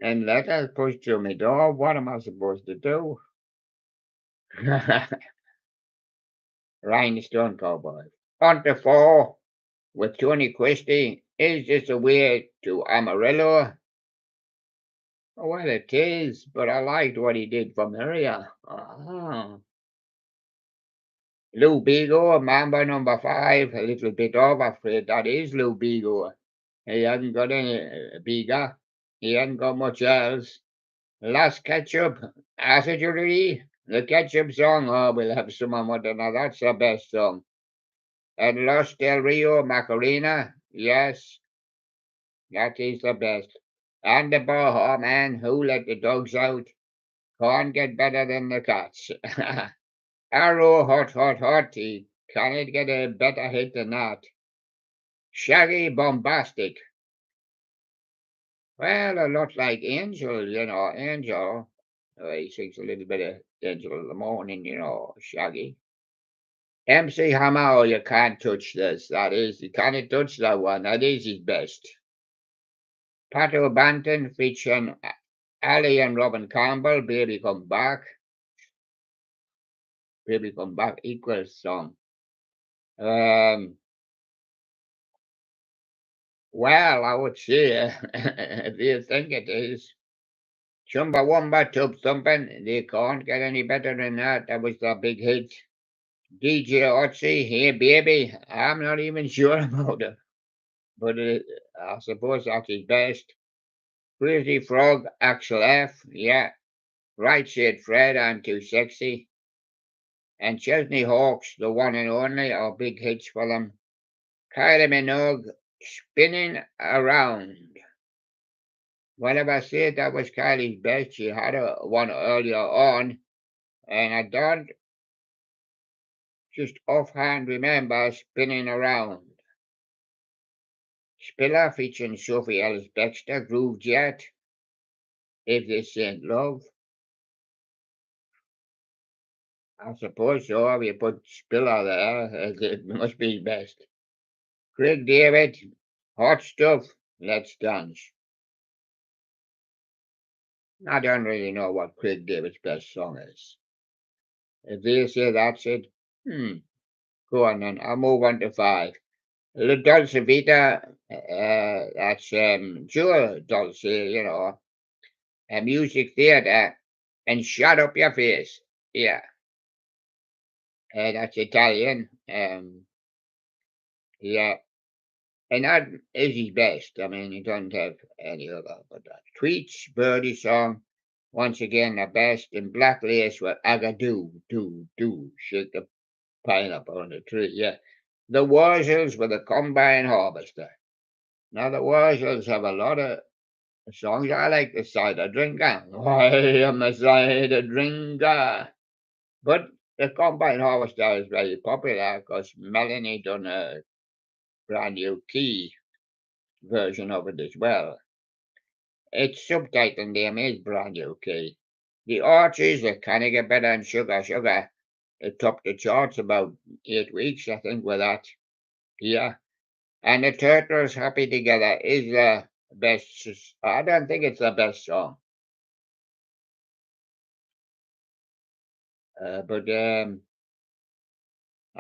and letters pushed through my door. What am I supposed to do? Rhinestone cowboy. On the 4. With Tony Christie, is this a way to Amarillo? Well, it is, but I liked what he did for Maria. Lou Bigo, Mamba number 5, a little bit off, afraid that is Lou Bigo. He hasn't got any bigger. He hasn't got much else. Last Ketchup, Acid the Ketchup song, oh, we'll have some more than that. That's the best song. And Los Del Rio, Macarena, yes. That is the best. And the Baja man who let the dogs out can't get better than the cats. Arrow, hot, hot, hot. He can't get a better hit than that. Shaggy, bombastic. Well, a lot like Angel, you know, Angel. He sings a little bit of Angel in the morning, you know, Shaggy. MC Hammer, you can't touch this. That is, you can't touch that one. That is his best. Pato Banton featuring Ali and Robin Campbell, Baby Come Back. Baby Come Back equals song. Um, well, I would say, if you think it is, Chumbawamba Tub Thumping, they can't get any better than that. That was the big hit. DJ Otzi, Hey Baby, I'm not even sure about it, but I suppose that's his best. Crazy Frog, Axel F, yeah. Right Said Fred, I'm Too Sexy. And Chesney Hawks, the one and only, are big hits for them. Kylie Minogue, Spinning Around. Whenever I said that was Kylie's best, she had one earlier on, and I don't just offhand remember Spinning Around. Spiller featuring Sophie Ellis Bextor, Groove Jet, If This Ain't Love. I suppose so, if you put Spiller there, it must be his best. Craig David, Hot stuff. Let's dance. I don't really know what Craig David's best song is. If they say that's it, go on then. I'll move on to 5. La Dolce Vita, that's Jewel Dolce, a music theatre, and shut up your face. Yeah, that's Italian. Yeah, and that is his best. I mean, he doesn't have any other, but that Tweet's Birdie song, once again, the best. In Black Lace with do, shake the pineapple on the tree. Yeah, the Wurzels with the combine harvester. Now, the Wurzels have a lot of songs. I like the cider drinker. I am a cider drinker. But the combine harvester is very popular because Melanie done a brand new key version of it as well. Its subtitle name is Brand New Key. The Archies that kind of get better than Sugar. It topped the charts about 8 weeks, I think, with that. Yeah. And the Turtles Happy Together is the best. I don't think it's the best song. But I'm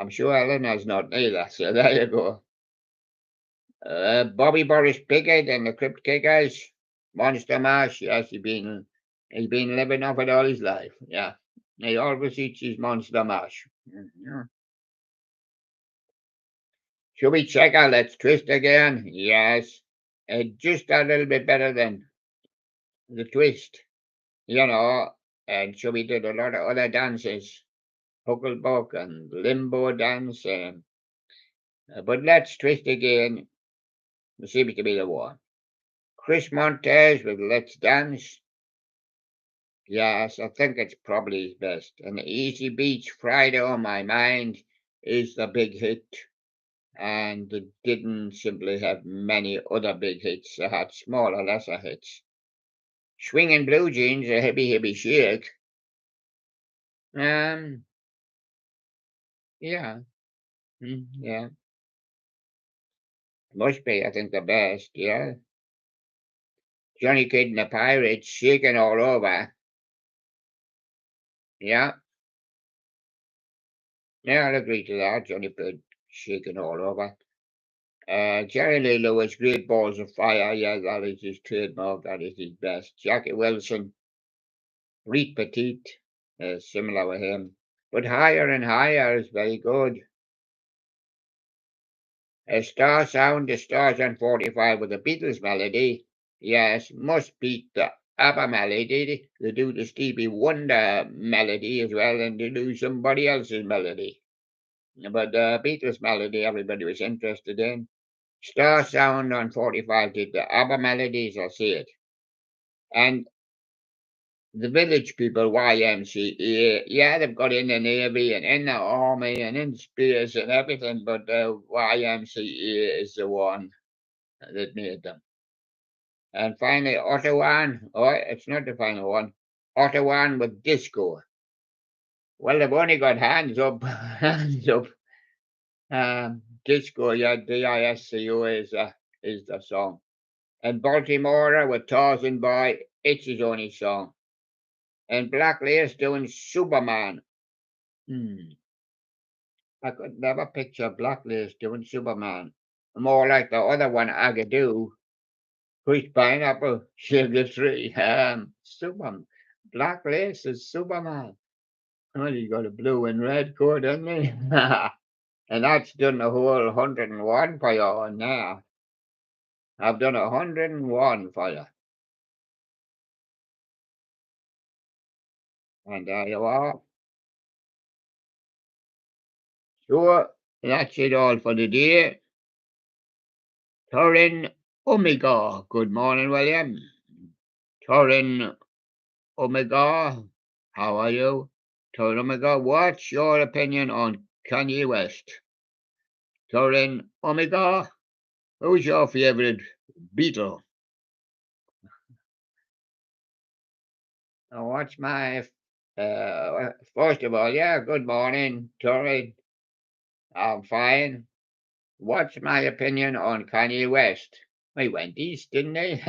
sure Eleanor's not either. So there you go. Bobby Boris Pickett and the Crypt Kickers, Monster Mash. Yes, he's been living off it all his life. Yeah, he always eats his Monster Mash. Yeah. Should we check out Let's Twist again? Yes, just a little bit better than the Twist, you know. And so we did a lot of other dances, Hucklebuck and Limbo dance. But Let's Twist again seems to be the one. Chris Montez with Let's Dance. Yes, I think it's probably his best. And Easy Beats Friday on My Mind is the big hit. And it didn't simply have many other big hits. It had smaller, lesser hits. Swinging Blue Jeans, a hippie hippie shake. Um, yeah, yeah. Must be, I think, the best, yeah. Johnny Kid and the Pirates, shaking all over. Yeah, yeah, I'll agree to that. Johnny Kid shaking all over. Jerry Lee Lewis, Great Balls of Fire. Yeah, that is his trademark. That is his best. Jackie Wilson, Reed Petite, similar with him. But Higher and Higher is very good. Star Sound, the Stars on 45 with the Beatles melody. Yes, must beat the ABBA melody. They do the Stevie Wonder melody as well, and they do somebody else's melody. But the Beatles melody, everybody was interested in. Star Sound on 45 did the ABBA melodies, I'll see it. And the Village People, YMCA, yeah, they've got in the Navy and in the Army and in space and everything, but the YMCA is the one that made them. And finally, Ottawa, oh, it's not the final one, Ottawa with Disco. Well, they've only got hands up, hands up. Disco, yeah, DISCO is the song. And Baltimore with Tarzan Boy, it's his only song. And Black Lace doing Superman. I could never picture Black Lace doing Superman. More like the other one, Agadoo, who's pineapple, shave the tree. Superman. Black Lace is Superman. Well, he got a blue and red coat, hasn't he? And that's done the whole 101 for you on now. I've done 101 for you. And there you are. So that's it all for the day. Turin Omega. Good morning, William. Turin Omega. How are you? Turin Omega, what's your opinion on Kanye West? Turin Omega, who's your favorite Beatle? What's my first of all, yeah, good morning, Turin. I'm fine. What's my opinion on Kanye West? He went east, didn't he?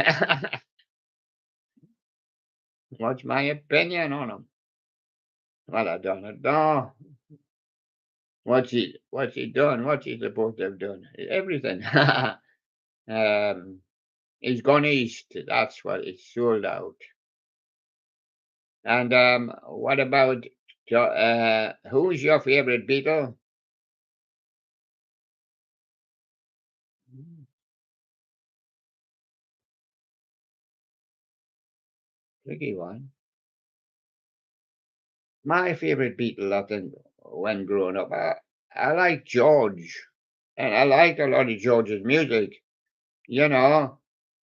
What's my opinion on him? Well, I don't know. What's he done? What's he supposed to have done? Everything. He's gone east. That's what it's sold out. And what about who's your favorite Beatle? Tricky one. My favorite Beatle, I think, when growing up, I like George, and I like a lot of George's music. You know,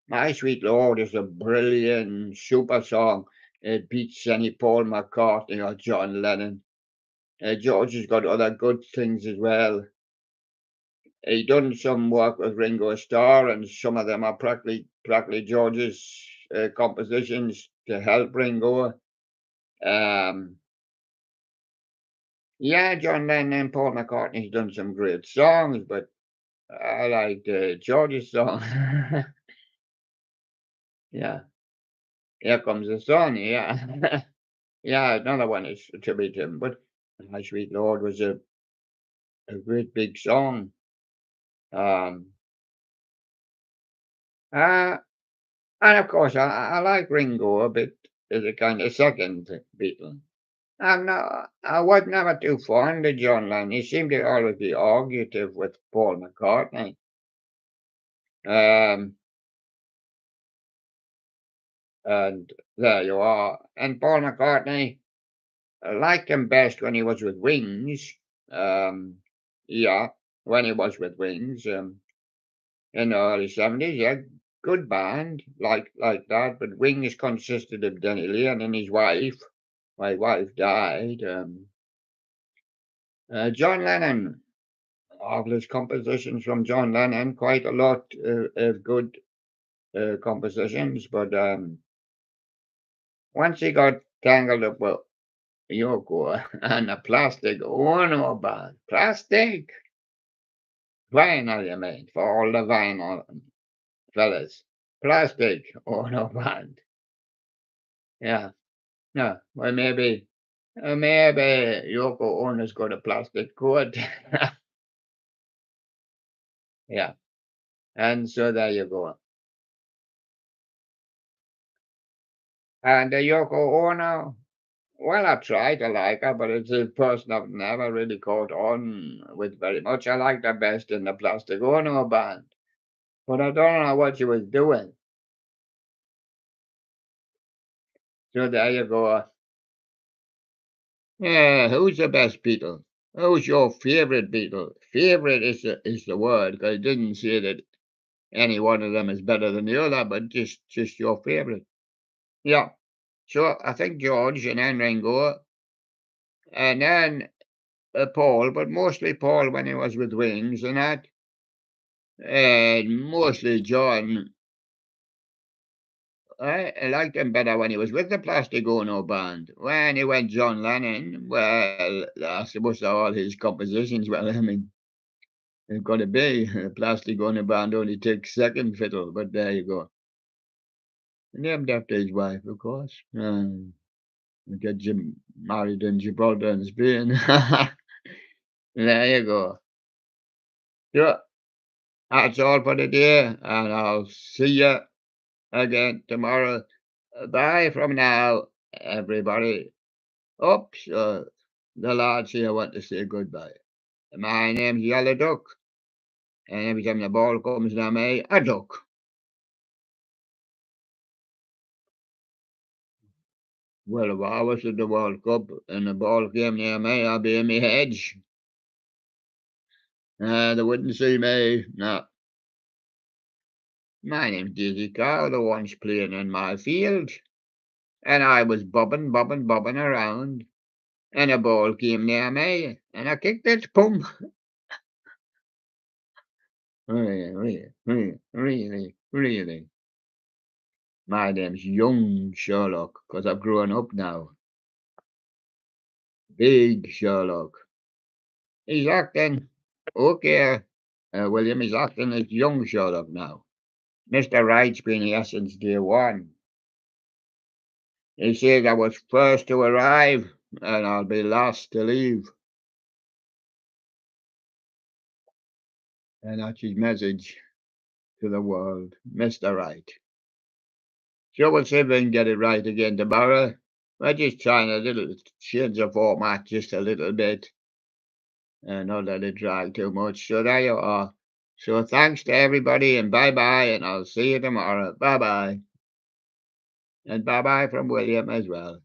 My Sweet Lord is a brilliant, super song. It beats any Paul McCartney or John Lennon. George has got other good things as well. He done some work with Ringo Starr, and some of them are practically George's compositions to help Ringo. Um, yeah, John Lennon and Paul McCartney's done some great songs, but I like George's song. Yeah, Here Comes the Sun. Yeah, yeah, another one is to be him. But My Sweet Lord was a great big song. Um, uh, and of course, I like Ringo a bit as a kind of second Beatle. I was never too fond of John Lennon. He seemed to always be argumentative with Paul McCartney. Um, and there you are. And Paul McCartney, I liked him best when he was with Wings. Um, yeah, when he was with Wings in the early 70s. Yeah, good band, like that. But Wings consisted of Denny Lane and his wife. My wife died. John Lennon, marvelous compositions from John Lennon, quite a lot of good compositions. But once he got tangled up with Yoko and a plastic Ono band, plastic vinyl, you mean, for all the vinyl fellas, plastic Ono band. Yeah, no, well, maybe Yoko Ono's got a plastic coat. Yeah, and so there you go. And Yoko Ono, well, I try to like her, but it's a person I've never really caught on with very much. I liked her best in the Plastic Ono band, but I don't know what she was doing. So there you go. Yeah, who's the best Beatle? Who's your favorite Beatle? Favorite is the word, 'cause it didn't say that any one of them is better than the other, but just your favorite. Yeah. So I think George and then Ringo, and then Paul, but mostly Paul when he was with Wings and that, and mostly John. I liked him better when he was with the Plastic Ono band. When he went John Lennon, well, I suppose all his compositions, well, I mean, they've got to be. The Plastic Ono band only takes second fiddle, but there you go. Named after his wife, of course. Get Jim married in Gibraltar and Spain. There you go. Yeah, that's all for today, and I'll see you again tomorrow. Bye from now, everybody. Oops, the lads here want to say goodbye. My name's Yellow Duck, and every time the ball comes near me, I duck. Well, if I was at the World Cup and the ball came near me, I'd be in my hedge. They wouldn't see me. No. My name's Dizzy Cow, the one's playing in my field. And I was bobbing around, and a ball came near me, and I kicked it, pum. Really. My name's Young Sherlock, 'cause I've grown up now. Big Sherlock. He's acting. Okay. William is acting as young Show.Aug now. Mr. Wright's been here since day one. He says I was first to arrive and I'll be last to leave. And that's his message to the world, Mr. Wright. So we'll see if we can get it right again tomorrow. We're just trying a little change the format just a little bit. And not let it drag too much. So there you are. So thanks to everybody and bye-bye, and I'll see you tomorrow. Bye-bye. And bye-bye from William as well.